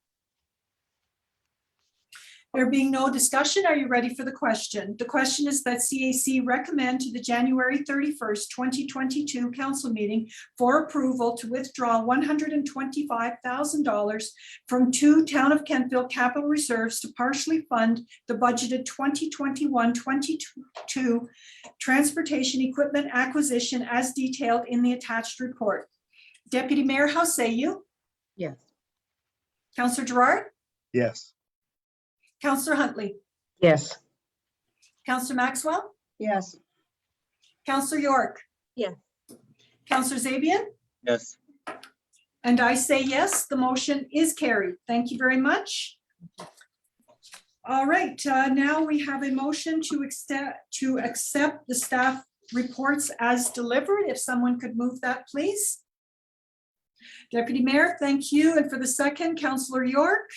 There being no discussion, are you ready for the question? The question is that CAC recommend to the January 31st, 2022 council meeting for approval to withdraw $125,000 from two Town of Kentville capital reserves to partially fund the budgeted 2021-22 transportation equipment acquisition as detailed in the attached report. Deputy Mayor, how say you? Yes. Councillor Gerard? Yes. Councillor Huntley? Yes. Councillor Maxwell? Yes. Councillor York? Yes. Councillor Zabian? Yes. And I say yes, the motion is carried. Thank you very much. All right, now we have a motion to accept the staff reports as delivered. If someone could move that, please. Deputy Mayor, thank you. And for the second, Councillor York.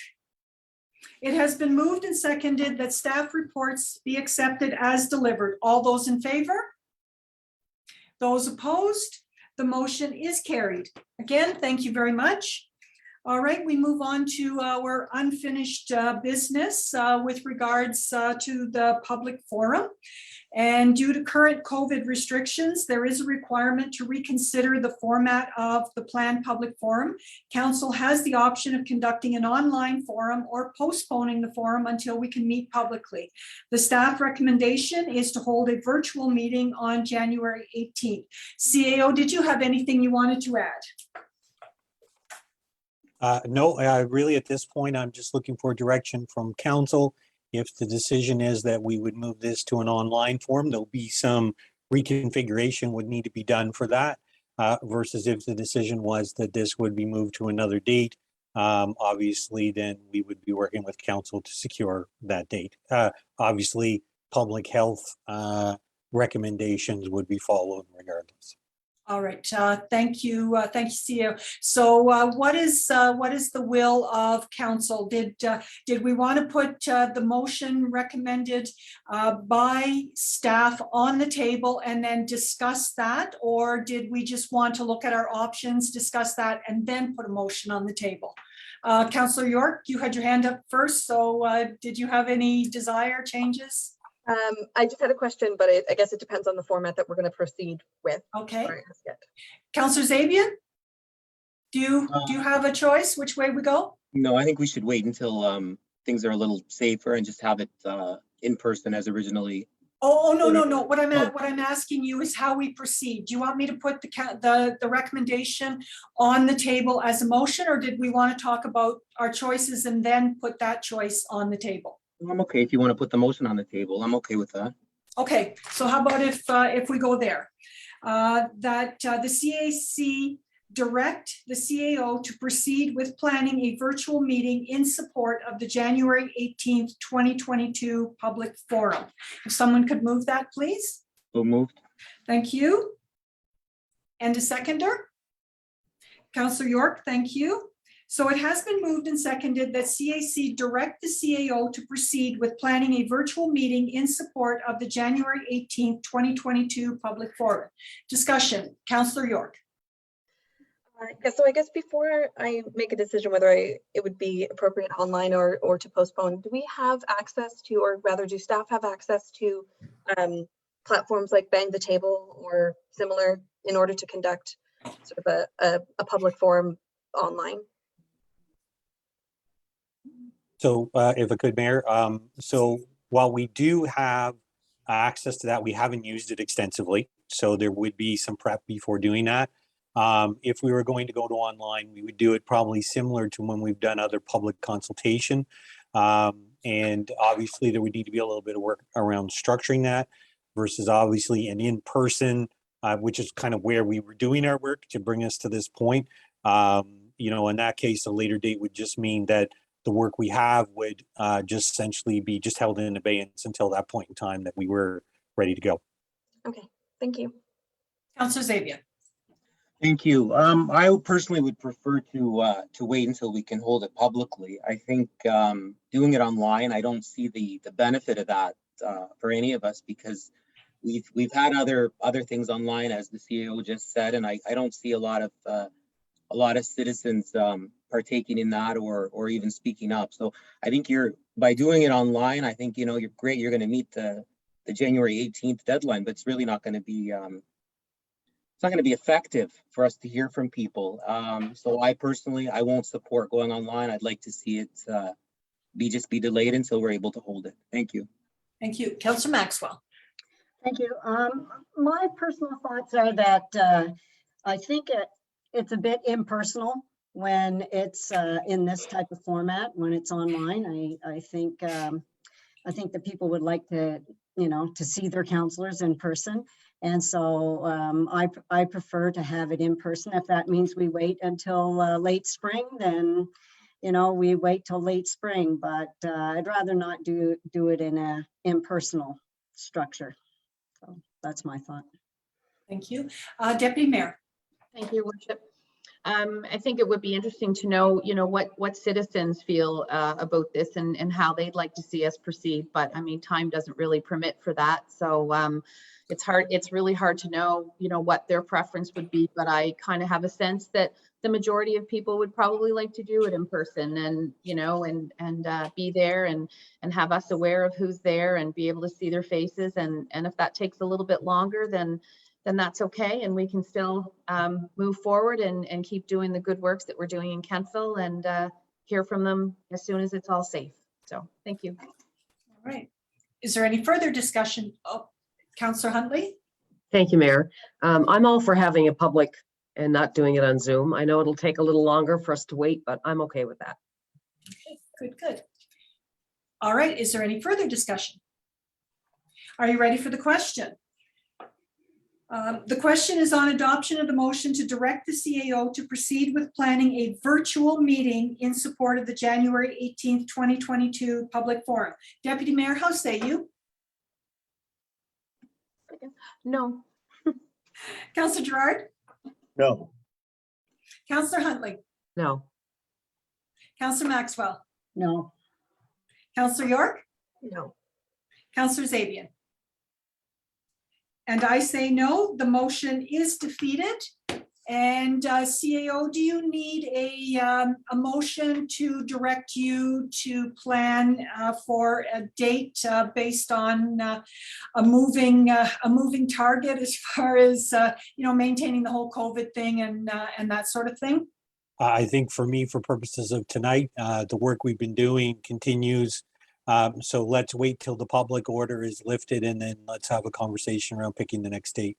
It has been moved and seconded that staff reports be accepted as delivered. All those in favor? Those opposed? The motion is carried. Again, thank you very much. All right, we move on to our unfinished business with regards to the public forum. And due to current COVID restrictions, there is a requirement to reconsider the format of the planned public forum. Council has the option of conducting an online forum or postponing the forum until we can meet publicly. The staff recommendation is to hold a virtual meeting on January 18th. CAO, did you have anything you wanted to add? No, really at this point, I'm just looking for direction from council. If the decision is that we would move this to an online form, there'll be some reconfiguration would need to be done for that. versus if the decision was that this would be moved to another date, obviously then we would be working with council to secure that date. Obviously, public health recommendations would be followed regardless. All right, thank you, CEO. So what is the will of council? Did we want to put the motion recommended by staff on the table and then discuss that? Or did we just want to look at our options, discuss that, and then put a motion on the table? Councillor York, you had your hand up first, so did you have any desire changes? I just had a question, but I guess it depends on the format that we're going to proceed with. Okay. before I ask it. Councillor Zabian? Do you have a choice which way we go? No, I think we should wait until things are a little safer and just have it in person as originally. Oh, no. What I'm asking you is how we proceed. Do you want me to put the recommendation on the table as a motion, or did we want to talk about our choices and then put that choice on the table? I'm okay if you want to put the motion on the table. I'm okay with that. Okay, so how about if we go there? That the CAC direct the CAO to proceed with planning a virtual meeting in support of the January 18th, 2022 public forum. If someone could move that, please. So moved. Thank you. And a seconder? Councillor York, thank you. So it has been moved and seconded that CAC direct the CAO to proceed with planning a virtual meeting in support of the January 18th, 2022 public forum. Discussion, Councillor York. Yeah, so I guess before I make a decision whether it would be appropriate online or to postpone, do we have access to, or rather do staff have access to platforms like Bang the Table or similar in order to conduct sort of a public forum online? So if I could, Mayor, so while we do have access to that, we haven't used it extensively. So there would be some prep before doing that. If we were going to go to online, we would do it probably similar to when we've done other public consultation. And obviously there would need to be a little bit of work around structuring that versus obviously an in-person, which is kind of where we were doing our work to bring us to this point. You know, in that case, a later date would just mean that the work we have would just essentially be just held in abeyance until that point in time that we were ready to go. Okay, thank you. Councillor Zabian. Thank you. I personally would prefer to wait until we can hold it publicly. I think doing it online, I don't see the benefit of that for any of us, because we've had other things online, as the CEO just said, and I don't see a lot of citizens partaking in that or even speaking up. So I think by doing it online, I think, you know, you're great. You're going to meet the January 18th deadline, but it's really not going to be it's not going to be effective for us to hear from people. So I won't support going online. I'd like to see it be delayed until we're able to hold it. Thank you. Thank you. Councillor Maxwell. Thank you. My personal thoughts are that I think it's a bit impersonal when it's in this type of format, when it's online. I think that people would like to, you know, to see their councillors in person. And so I prefer to have it in person. If that means we wait until late spring, then, you know, we wait till late spring, but I'd rather not do it in a impersonal structure. So that's my thought. Thank you. Deputy Mayor. Thank you, Worship. I think it would be interesting to know, you know, what citizens feel about this and how they'd like to see us proceed. But I mean, time doesn't really permit for that. So it's really hard to know, you know, what their preference would be. But I kind of have a sense that the majority of people would probably like to do it in person and, you know, and be there and have us aware of who's there and be able to see their faces. And if that takes a little bit longer, then that's okay. And we can still move forward and keep doing the good works that we're doing in Kentville and hear from them as soon as it's all safe. So thank you. All right. Is there any further discussion? Oh, Councillor Huntley. Thank you, Mayor. I'm all for having a public and not doing it on Zoom. I know it'll take a little longer for us to wait, but I'm okay with that. Okay, good. All right. Is there any further discussion? Are you ready for the question? The question is on adoption of the motion to direct the CAO to proceed with planning a virtual meeting in support of the January 18th, 2022 public forum. Deputy Mayor, how say you? No. Councillor Gerard? No. Councillor Huntley? No. Councillor Maxwell? No. Councillor York? No. Councillor Zabian? And I say no, the motion is defeated. And CAO, do you need a motion to direct you to plan for a date based on a moving target as far as maintaining the whole COVID thing and that sort of thing? I think for me, for purposes of tonight, the work we've been doing continues. So let's wait till the public order is lifted and then let's have a conversation around picking the next date.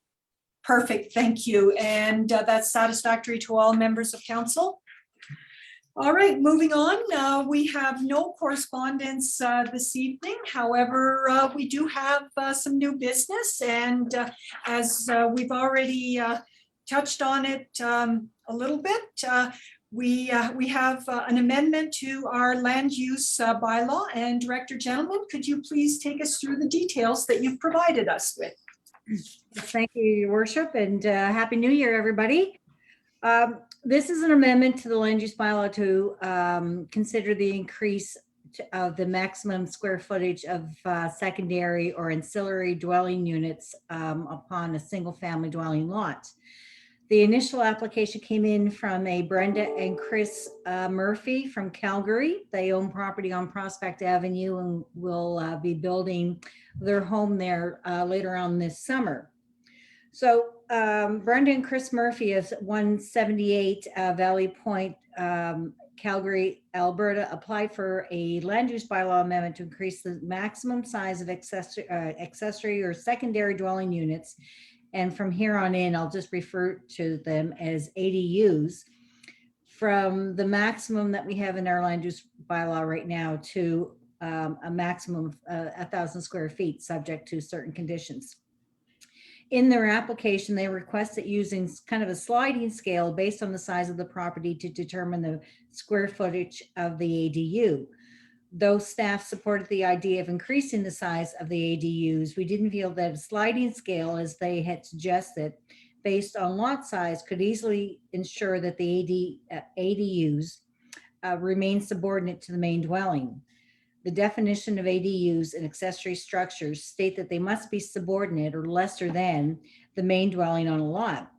Perfect, thank you. And that's satisfactory to all members of council. All right, moving on. We have no correspondence this evening. However, we do have some new business, and as we've already touched on it a little bit, we have an amendment to our land use bylaw. And Director Gentleman, could you please take us through the details that you've provided us with? Thank you, Your Worship, and Happy New Year, everybody. This is an amendment to the land use bylaw to consider the increase of the maximum square footage of secondary or ancillary dwelling units upon a single family dwelling lot. The initial application came in from a Brenda and Chris Murphy from Calgary. They own property on Prospect Avenue and will be building their home there later on this summer. So Brenda and Chris Murphy is 178 Valley Point, Calgary, Alberta, applied for a land use bylaw amendment to increase the maximum size of accessory or secondary dwelling units. And from here on in, I'll just refer to them as ADUs, from the maximum that we have in our land use bylaw right now to a maximum of 1,000 square feet, subject to certain conditions. In their application, they requested using kind of a sliding scale based on the size of the property to determine the square footage of the ADU. Though staff supported the idea of increasing the size of the ADUs, we didn't feel that a sliding scale, as they had suggested, based on lot size, could easily ensure that the ADUs remain subordinate to the main dwelling. The definition of ADUs and accessory structures state that they must be subordinate or lesser than the main dwelling on a lot.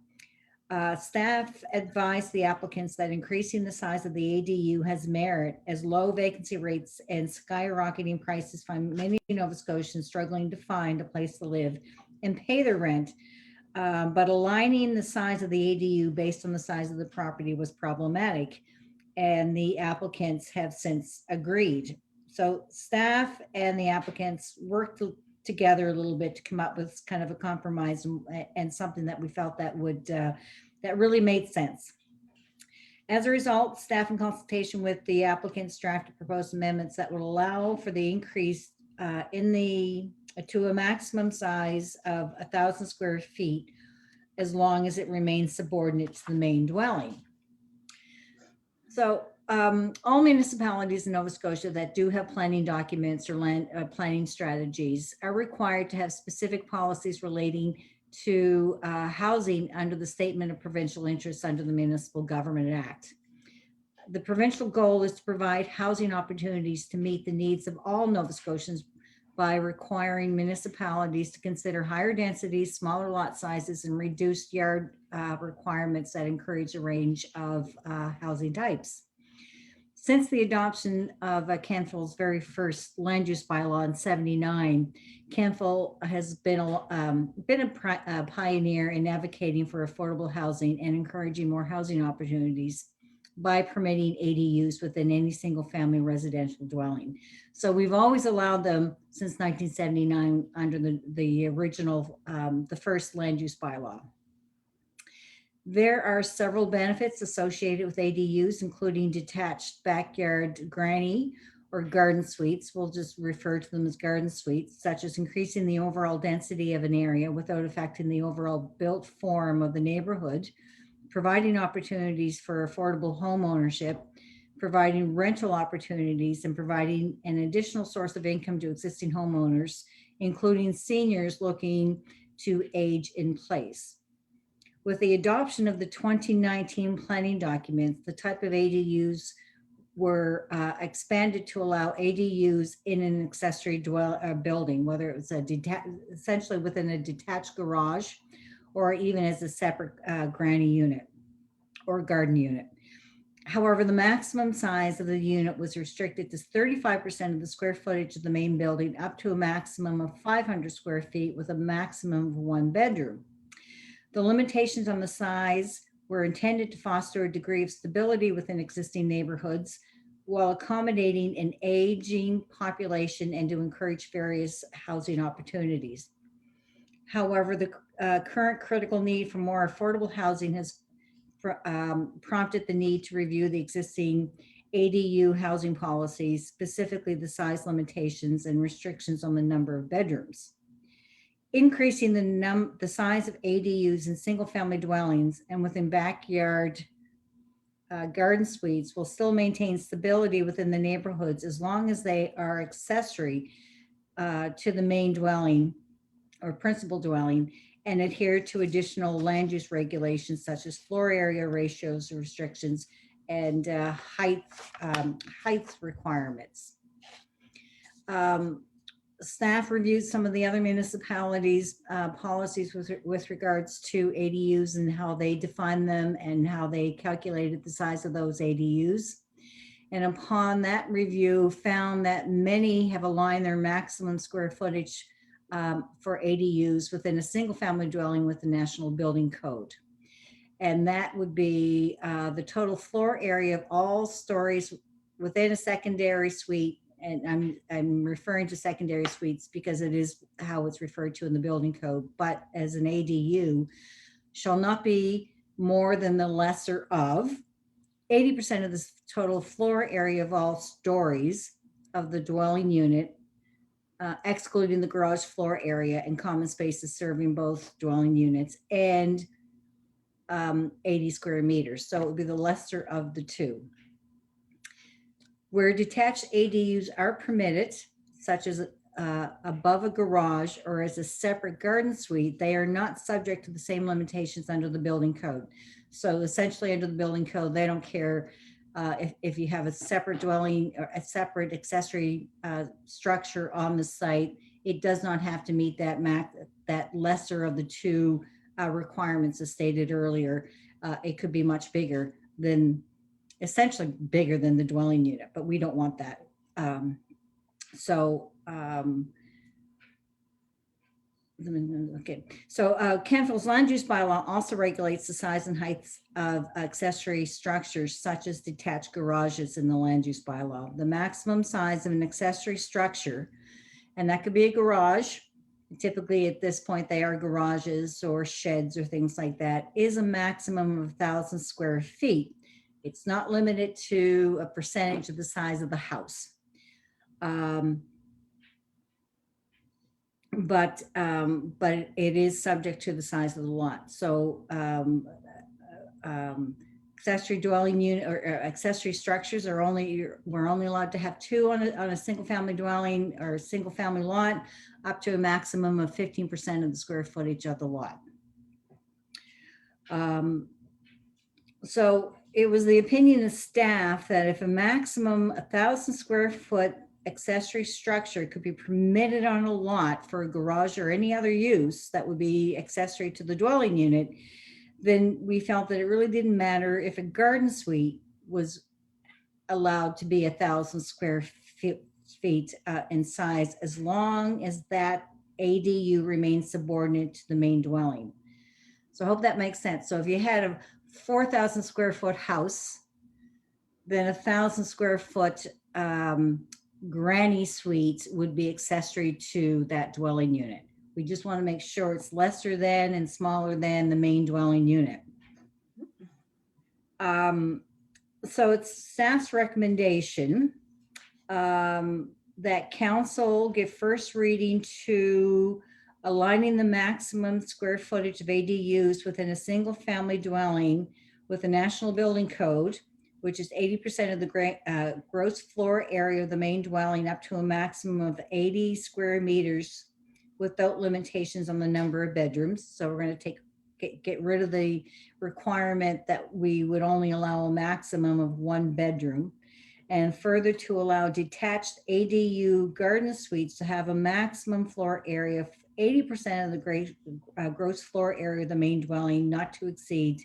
Staff advised the applicants that increasing the size of the ADU has merit, as low vacancy rates and skyrocketing prices find many Nova Scotians struggling to find a place to live and pay their rent. But aligning the size of the ADU based on the size of the property was problematic, and the applicants have since agreed. So staff and the applicants worked together a little bit to come up with kind of a compromise and something that we felt that would that really made sense. As a result, staff in consultation with the applicants drafted proposed amendments that would allow for the increase to a maximum size of 1,000 square feet, as long as it remains subordinate to the main dwelling. So all municipalities in Nova Scotia that do have planning documents or land planning strategies are required to have specific policies relating to housing under the Statement of Provincial Interests under the Municipal Government Act. The provincial goal is to provide housing opportunities to meet the needs of all Nova Scotians by requiring municipalities to consider higher densities, smaller lot sizes, and reduced yard requirements that encourage a range of housing types. Since the adoption of Canfield's very first land use bylaw in '79, Canfield has been a pioneer in advocating for affordable housing and encouraging more housing opportunities by permitting ADUs within any single family residential dwelling. So we've always allowed them since 1979 under the original, the first land use bylaw. There are several benefits associated with ADUs, including detached backyard granny or garden suites, we'll just refer to them as garden suites, such as increasing the overall density of an area without affecting the overall built form of the neighborhood, providing opportunities for affordable home ownership, providing rental opportunities, and providing an additional source of income to existing homeowners, including seniors looking to age in place. With the adoption of the 2019 planning documents, the type of ADUs were expanded to allow ADUs in an accessory building, whether it was essentially within a detached garage or even as a separate granny unit or garden unit. However, the maximum size of the unit was restricted to 35% of the square footage of the main building, up to a maximum of 500 square feet with a maximum of 1 bedroom. The limitations on the size were intended to foster a degree of stability within existing neighborhoods while accommodating an aging population and to encourage various housing opportunities. However, the current critical need for more affordable housing has prompted the need to review the existing ADU housing policies, specifically the size limitations and restrictions on the number of bedrooms. Increasing the size of ADUs in single-family dwellings and within backyard garden suites will still maintain stability within the neighborhoods as long as they are accessory to the main dwelling or principal dwelling and adhere to additional land use regulations such as floor area ratios restrictions and height requirements. Staff reviewed some of the other municipalities' policies with regards to ADUs and how they define them and how they calculated the size of those ADUs. And upon that review, found that many have aligned their maximum square footage for ADUs within a single family dwelling with the National Building Code. And that would be the total floor area of all stories within a secondary suite. And I'm referring to secondary suites because it is how it's referred to in the building code, but as an ADU shall not be more than the lesser of 80% of the total floor area of all stories of the dwelling unit, excluding the garage floor area and common spaces serving both dwelling units, and 80 square meters. So it would be the lesser of the two. Where detached ADUs are permitted, such as above a garage or as a separate garden suite, they are not subject to the same limitations under the building code. So essentially under the building code, they don't care if you have a separate dwelling or a separate accessory structure on the site. It does not have to meet that lesser of the two requirements as stated earlier. It could be much bigger than, essentially bigger than the dwelling unit, but we don't want that. Okay, so Canfield's land use bylaw also regulates the size and heights of accessory structures such as detached garages in the land use bylaw. The maximum size of an accessory structure, and that could be a garage, typically at this point they are garages or sheds or things like that, is a maximum of 1,000 square feet. It's not limited to a percentage of the size of the house. But it is subject to the size of the lot. So accessory dwelling unit or accessory structures are we're only allowed to have 2 on a single family dwelling or a single family lot, up to a maximum of 15% of the square footage of the lot. So it was the opinion of staff that if a maximum 1,000 square foot accessory structure could be permitted on a lot for a garage or any other use that would be accessory to the dwelling unit, then we felt that it really didn't matter if a garden suite was allowed to be 1,000 square feet in size, as long as that ADU remains subordinate to the main dwelling. So I hope that makes sense. So if you had a 4,000 square foot house, then 1,000 square foot granny suite would be accessory to that dwelling unit. We just want to make sure it's lesser than and smaller than the main dwelling unit. So it's staff's recommendation that council give first reading to aligning the maximum square footage of ADUs within a single family dwelling with the National Building Code, which is 80% of the gross floor area of the main dwelling up to a maximum of 80 square meters without limitations on the number of bedrooms. So we're going to get rid of the requirement that we would only allow a maximum of 1 bedroom. And further to allow detached ADU garden suites to have a maximum floor area of 80% of the gross floor area of the main dwelling, not to exceed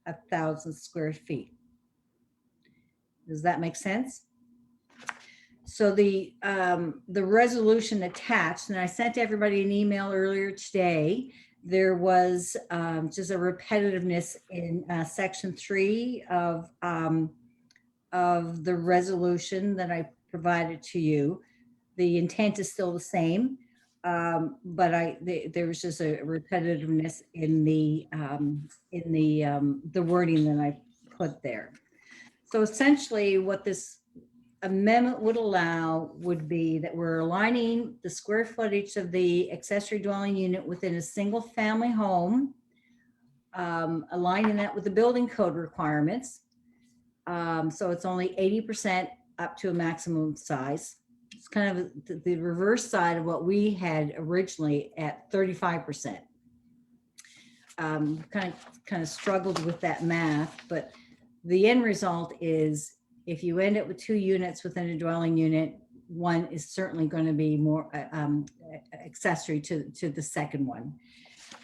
1,000 square feet. Does that make sense? So the resolution attached, and I sent everybody an email earlier today. There was just a repetitiveness in section 3 of the resolution that I provided to you. The intent is still the same, but there was just a repetitiveness in the wording that I put there. So essentially what this amendment would allow would be that we're aligning the square footage of the accessory dwelling unit within a single family home, aligning that with the building code requirements. So it's only 80% up to a maximum size. It's kind of the reverse side of what we had originally at 35%. Kind of struggled with that math, but the end result is if you end up with 2 units within a dwelling unit, one is certainly going to be more accessory to the second one.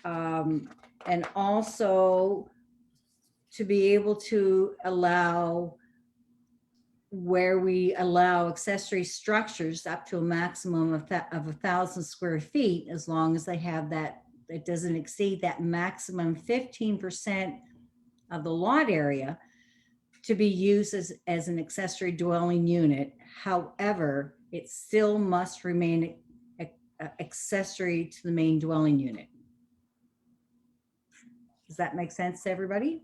And also to be able to allow where we allow accessory structures up to a maximum of 1,000 square feet, as long as they have that, it doesn't exceed that maximum 15% of the lot area to be used as an accessory dwelling unit. However, it still must remain accessory to the main dwelling unit. Does that make sense to everybody?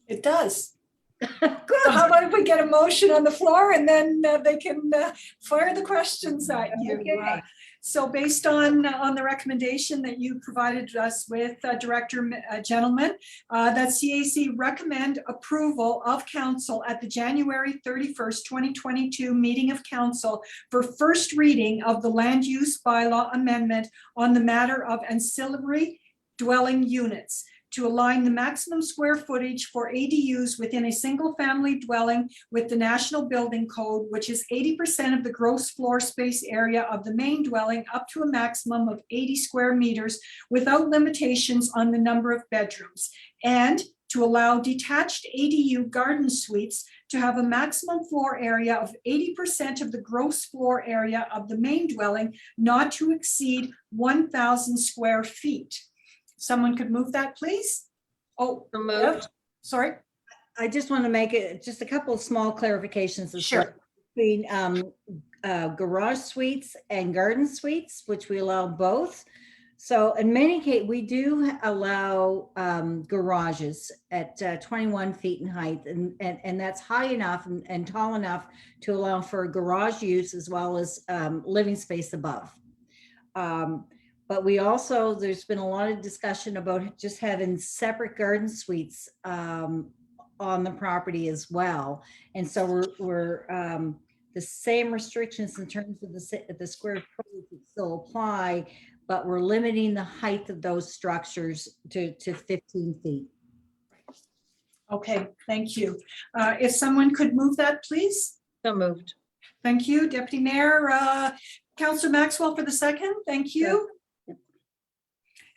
It does. Good. So how about if we get a motion on the floor and then they can fire the questions at you. Okay. So based on the recommendation that you provided us with, Director Gentleman, that CAC recommend approval of council at the January 31st, 2022 meeting of council for first reading of the land use bylaw amendment on the matter of ancillary dwelling units, to align the maximum square footage for ADUs within a single family dwelling with the National Building Code, which is 80% of the gross floor space area of the main dwelling up to a maximum of 80 square meters without limitations on the number of bedrooms, and to allow detached ADU garden suites to have a maximum floor area of 80% of the gross floor area of the main dwelling, not to exceed 1,000 square feet. Someone could move that, please? Oh, yep. Sorry. I just want to make it just a couple of small clarifications. Sure. Between garage suites and garden suites, which we allow both. So in many cases, we do allow garages at 21 feet in height, and that's high enough and tall enough to allow for garage use as well as living space above. But we also, there's been a lot of discussion about just having separate garden suites on the property as well. And so we're the same restrictions in terms of the square footage still apply, but we're limiting the height of those structures to 15 feet. Okay, thank you. If someone could move that, please. So moved. Thank you, Deputy Mayor. Councillor Maxwell for the second. Thank you.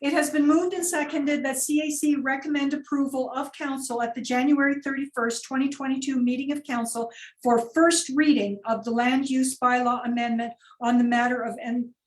It has been moved and seconded that CAC recommend approval of council at the January 31st, 2022 meeting of council for first reading of the land use bylaw amendment on the matter of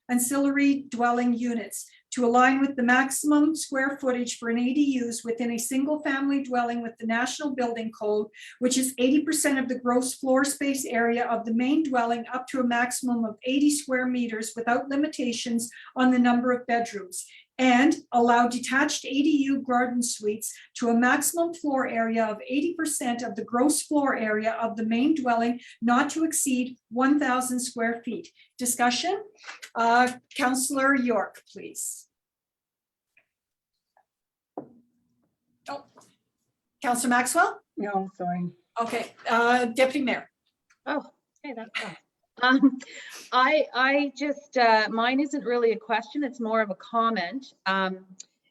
ancillary dwelling units, to align with the maximum square footage for an ADUs within a single family dwelling with the National Building Code, which is 80% of the gross floor space area of the main dwelling up to a maximum of 80 square meters without limitations on the number of bedrooms, and allow detached ADU garden suites to a maximum floor area of 80% of the gross floor area of the main dwelling, not to exceed 1,000 square feet. Discussion? Councillor York, please. Oh, Councillor Maxwell? No, sorry. Okay, Deputy Mayor. Oh, okay, that's fine. I just, mine isn't really a question, it's more of a comment. And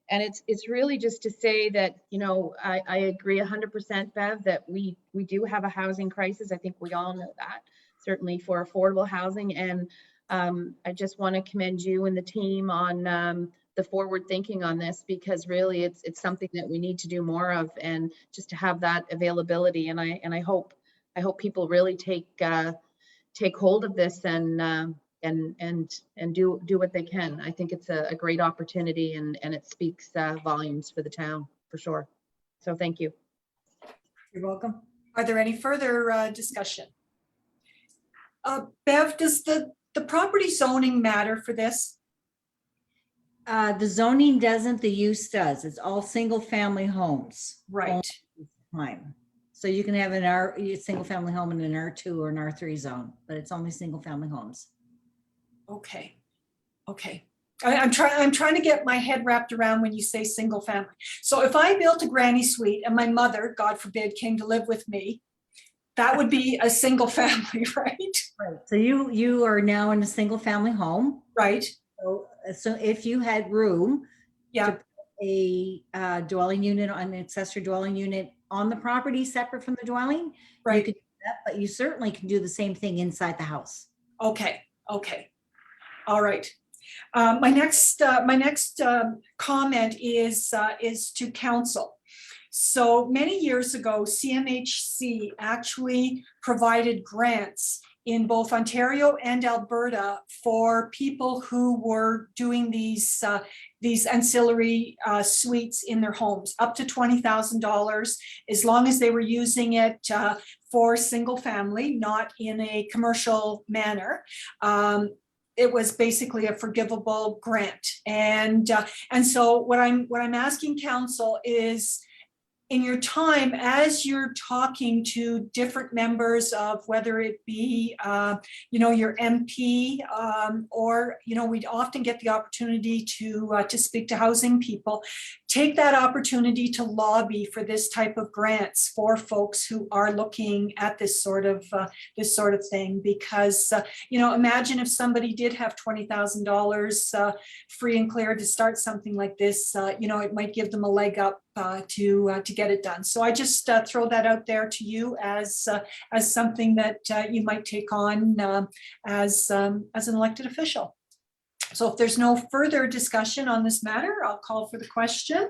it's really just to say that, you know, I agree 100%, Bev, that we do have a housing crisis. I think we all know that, certainly for affordable housing. And I just want to commend you and the team on the forward thinking on this, because really it's something that we need to do more of, and just to have that availability. And I hope people really take hold of this and do what they can. I think it's a great opportunity, and it speaks volumes for the town, for sure. So thank you. You're welcome. Are there any further discussion? Bev, does the property zoning matter for this? The zoning doesn't, the use does. It's all single family homes. Right. Time. So you can have a single family home in an R2 or an R3 zone, but it's only single family homes. Okay. Okay. I'm trying to get my head wrapped around when you say single family. So if I built a granny suite and my mother, God forbid, came to live with me, that would be a single family, right? Right. So you are now in a single family home. Right. So if you had room, Yeah. to put a dwelling unit, an accessory dwelling unit on the property separate from the dwelling, Right. you could do that, but you certainly can do the same thing inside the house. Okay. Okay. All right. My next comment is to council. So many years ago, CMHC actually provided grants in both Ontario and Alberta for people who were doing these ancillary suites in their homes, up to $20,000, as long as they were using it for single family, not in a commercial manner. It was basically a forgivable grant, and so what I'm asking council is, in your time, as you're talking to different members of, whether it be, your MP, or, we'd often get the opportunity to speak to housing people, take that opportunity to lobby for this type of grants for folks who are looking at this sort of thing. Because, imagine if somebody did have $20,000 free and clear to start something like this, it might give them a leg up to get it done. So I just throw that out there to you as something that you might take on as an elected official. So if there's no further discussion on this matter, I'll call for the question.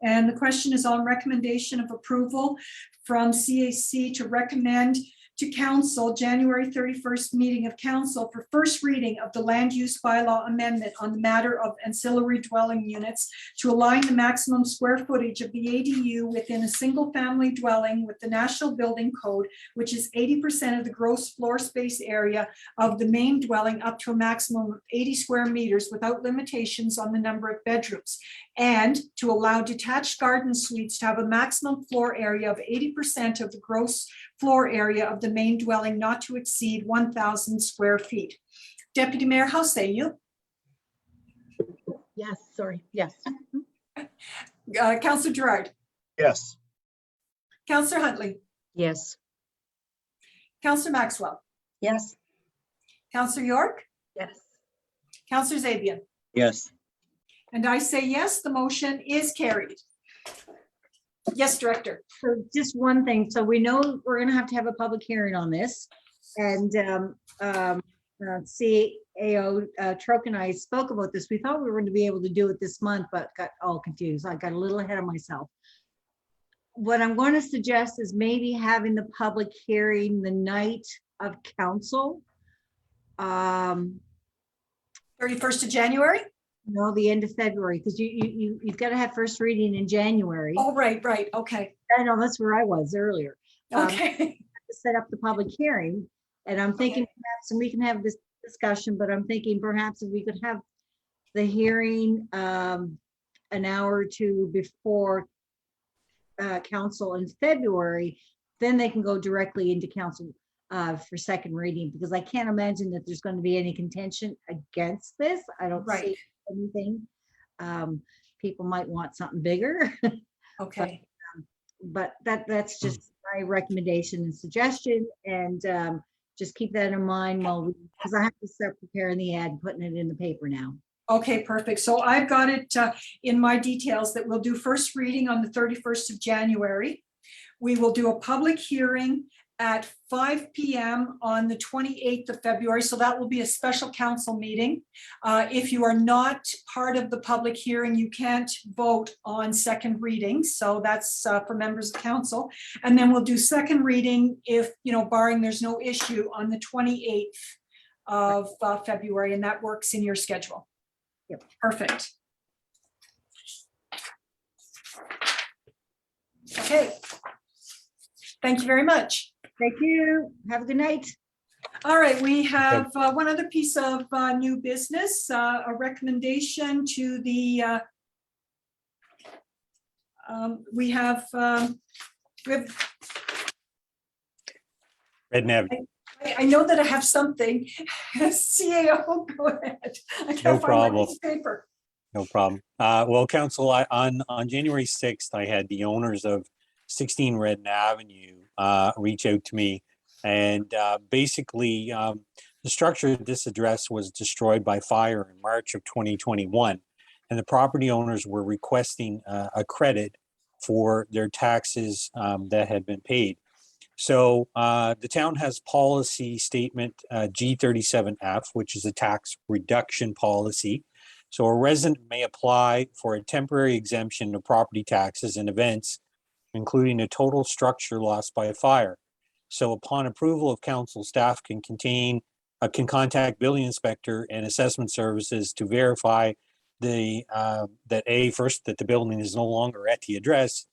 And the question is on recommendation of approval from CAC to recommend to council January 31st meeting of council for first reading of the land use bylaw amendment on the matter of ancillary dwelling units to align the maximum square footage of the ADU within a single family dwelling with the National Building Code, which is 80% of the gross floor space area of the main dwelling, up to a maximum of 80 square meters without limitations on the number of bedrooms, and to allow detached garden suites to have a maximum floor area of 80% of the gross floor area of the main dwelling, not to exceed 1,000 square feet. Deputy Mayor, how say you? Yes, sorry, yes. Councillor Gerard, Yes. Councillor Huntley, Yes. Councillor Maxwell, Yes. Councillor York, Yes. Councillor Zabian, Yes. and I say yes, the motion is carried. Yes, Director. So just one thing. So we know we're going to have a public hearing on this, and CAO Troke and I spoke about this. We thought we were going to be able to do it this month, but got all confused. I got a little ahead of myself. What I'm going to suggest is maybe having the public hearing the night of council. 31st of January? No, the end of February, because you've got to have first reading in January. Oh, right, okay. I know, that's where I was earlier. Okay. To set up the public hearing, and I'm thinking perhaps, and we can have this discussion, but I'm thinking perhaps if we could have the hearing an hour or two before council in February, then they can go directly into council for second reading, because I can't imagine that there's going to be any contention against this. I don't Right. see anything. People might want something bigger, Okay, but that's just my recommendation and suggestion. And just keep that in mind because I have to start preparing the ad, putting it in the paper now. okay, perfect. So I've got it in my details that we'll do first reading on the 31st of January. We will do a public hearing at 5 p.m. on the 28th of February. So that will be a special council meeting. If you are not part of the public hearing, you can't vote on second reading. So that's for members of council. And then we'll do second reading if, barring there's no issue, on the 28th of February, and that works in your schedule. Yep. Perfect. Okay. Thank you very much. Thank you. Have a good night. All right, we have one other piece of new business, a recommendation to the, we have Red Nav, I know that I have something. CAO, go ahead. I No can't find my problem. piece of paper. no problem. Well, council, on January 6th, I had the owners of 16 Redden Avenue reach out to me. And basically, the structure at this address was destroyed by fire in March of 2021. And the property owners were requesting a credit for their taxes that had been paid. So the town has policy statement G37F, which is a tax reduction policy. So a resident may apply for a temporary exemption of property taxes and events, including a total structure lost by fire. So upon approval of council, staff can contact building inspector and assessment services to verify that the building is no longer at the address,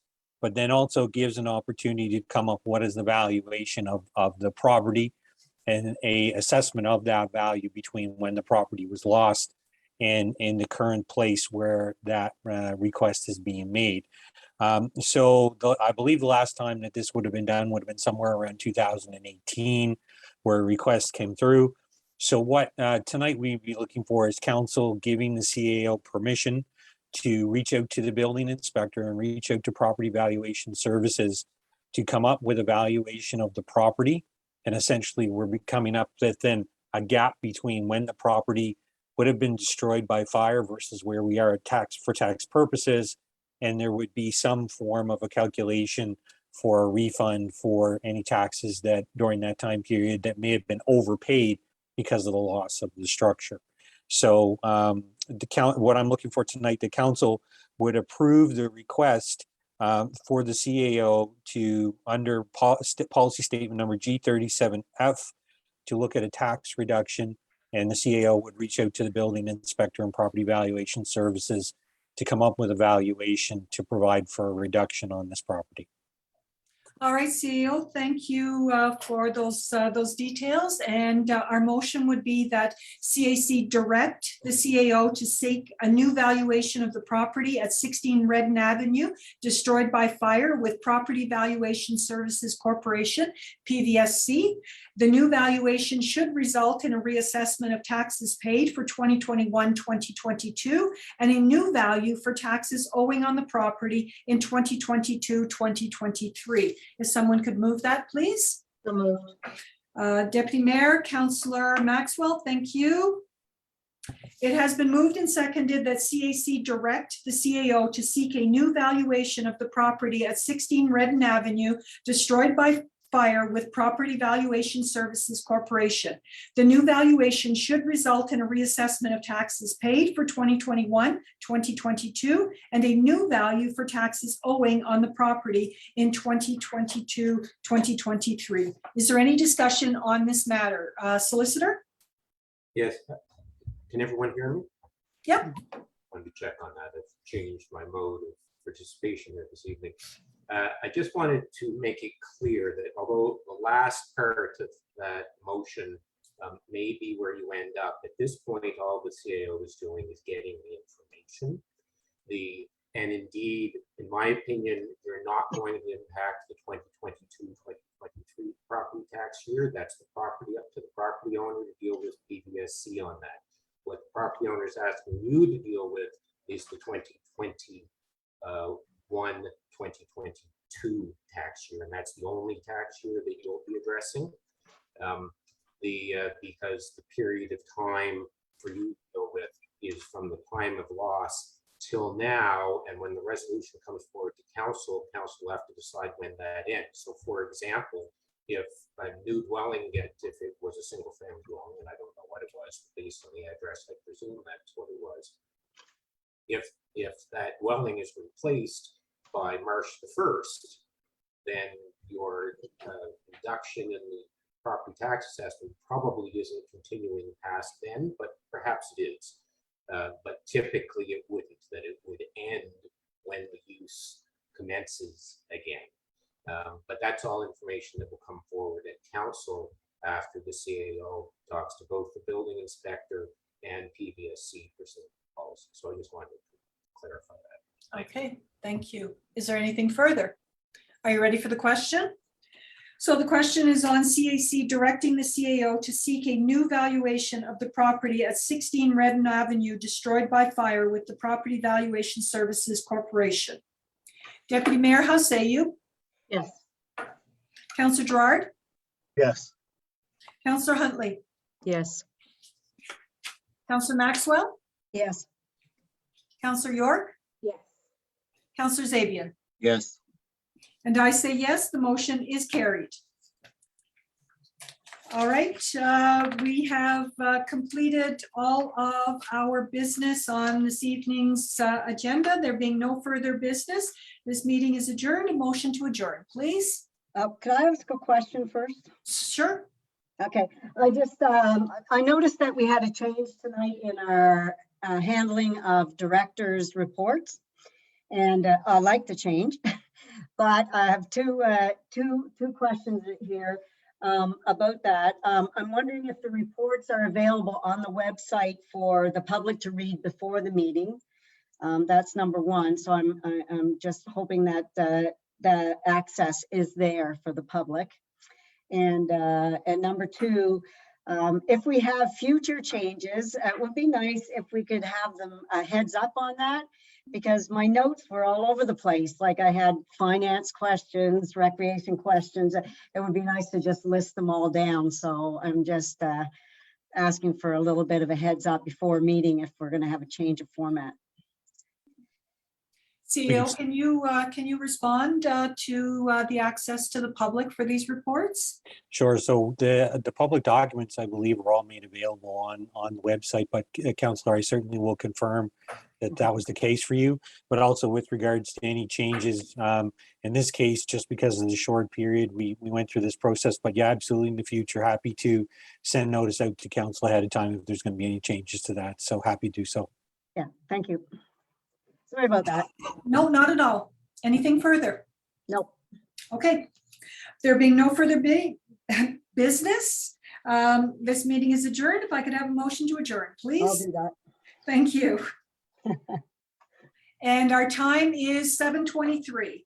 but then also gives an opportunity to come up what is the valuation of the property and a assessment of that value between when the property was lost and in the current place where that request is being made. I believe the last time that this would have been done would have been somewhere around 2018, where a request came through. So what tonight we'd be looking for is council giving the CAO permission to reach out to the building inspector and reach out to property valuation services to come up with a valuation of the property. And essentially we're coming up within a gap between when the property would have been destroyed by fire versus where we are for tax purposes. And there would be some form of a calculation for a refund for any taxes that during that time period that may have been overpaid because of the loss of the structure. So what I'm looking for tonight, the council would approve the request for the CAO to, under policy statement number G37F, to look at a tax reduction, and the CAO would reach out to the building inspector and property valuation services to come up with a valuation to provide for a reduction on this property. All right, CEO, thank you for those details. And our motion would be that CAC direct the CAO to seek a new valuation of the property at 16 Redden Avenue, destroyed by fire, with Property Valuation Services Corporation, PVSC. The new valuation should result in a reassessment of taxes paid for 2021-2022 and a new value for taxes owing on the property in 2022-2023. If someone could move that, please. So moved. Deputy Mayor, Councillor Maxwell, thank you. It has been moved and seconded that CAC direct the CAO to seek a new valuation of the property at 16 Redden Avenue, destroyed by fire, with Property Valuation Services Corporation. The new valuation should result in a reassessment of taxes paid for 2021-2022 and a new value for taxes owing on the property in 2022-2023. Is there any discussion on this matter? Solicitor? Yes. Can everyone hear me? Yep. Wanted to check on that. I've changed my mode of participation here this evening. I just wanted to make it clear that although the last part of that motion may be where you end up. At this point, all the CAO is doing is getting the information. And indeed, in my opinion, you're not going to impact the 2022-2023 property tax year. That's the property up to the property owner to deal with PVSC on that. What the property owner is asking you to deal with is the 2021-2022 tax year, and that's the only tax year that you'll be addressing. Because the period of time for you to deal with is from the time of loss till now, and when the resolution comes forward to council, council will have to decide when that ends. So for example, if a new dwelling if it was a single family dwelling, and I don't know what it was based on the address, I presume that's what it was. If that dwelling is replaced by March the 1st, then your reduction in the property tax assessment probably isn't continuing past then, but perhaps it is. But typically it wouldn't, that it would end when the use commences again. But that's all information that will come forward at council after the CAO talks to both the building inspector and PVSC for some policy. So I just wanted to clarify that. Okay, thank you. Is there anything further? Are you ready for the question? So the question is on CAC directing the CAO to seek a new valuation of the property at 16 Redden Avenue destroyed by fire with the Property Valuation Services Corporation. Deputy Mayor, how say you? Yes. Councillor Gerard? Yes. Councillor Huntley? Yes. Councillor Maxwell? Yes. Councillor York? Yes. Councillor Zabian? Yes. And I say yes, the motion is carried. All right, we have completed all of our business on this evening's agenda. There being no further business, this meeting is adjourned. A motion to adjourn, please. Can I ask a question first? Sure. Okay, I noticed that we had a change tonight in our handling of directors' reports, and I like the change. But I have two questions here about that. I'm wondering if the reports are available on the website for the public to read before the meeting. That's number one. So I'm just hoping that the access is there for the public. And number two, if we have future changes, it would be nice if we could have them a heads up on that, because my notes were all over the place. Like I had finance questions, recreation questions. It would be nice to just list them all down. So I'm just asking for a little bit of a heads up before a meeting if we're going to have a change of format. CEO, can you respond to the access to the public for these reports? Sure. So the public documents, I believe, are all made available on the website, but Councillor, I certainly will confirm that was the case for you. But also with regards to any changes, in this case, just because of the short period, we went through this process. But yeah, absolutely, in the future, happy to send notice out to council ahead of time if there's going to be any changes to that. So happy to do so. Yeah, thank you. Sorry about that. No, not at all. Anything further? No. Okay. There being no further business, this meeting is adjourned. If I could have a motion to adjourn, please. I'll do that. Thank you. And our time is 7:23.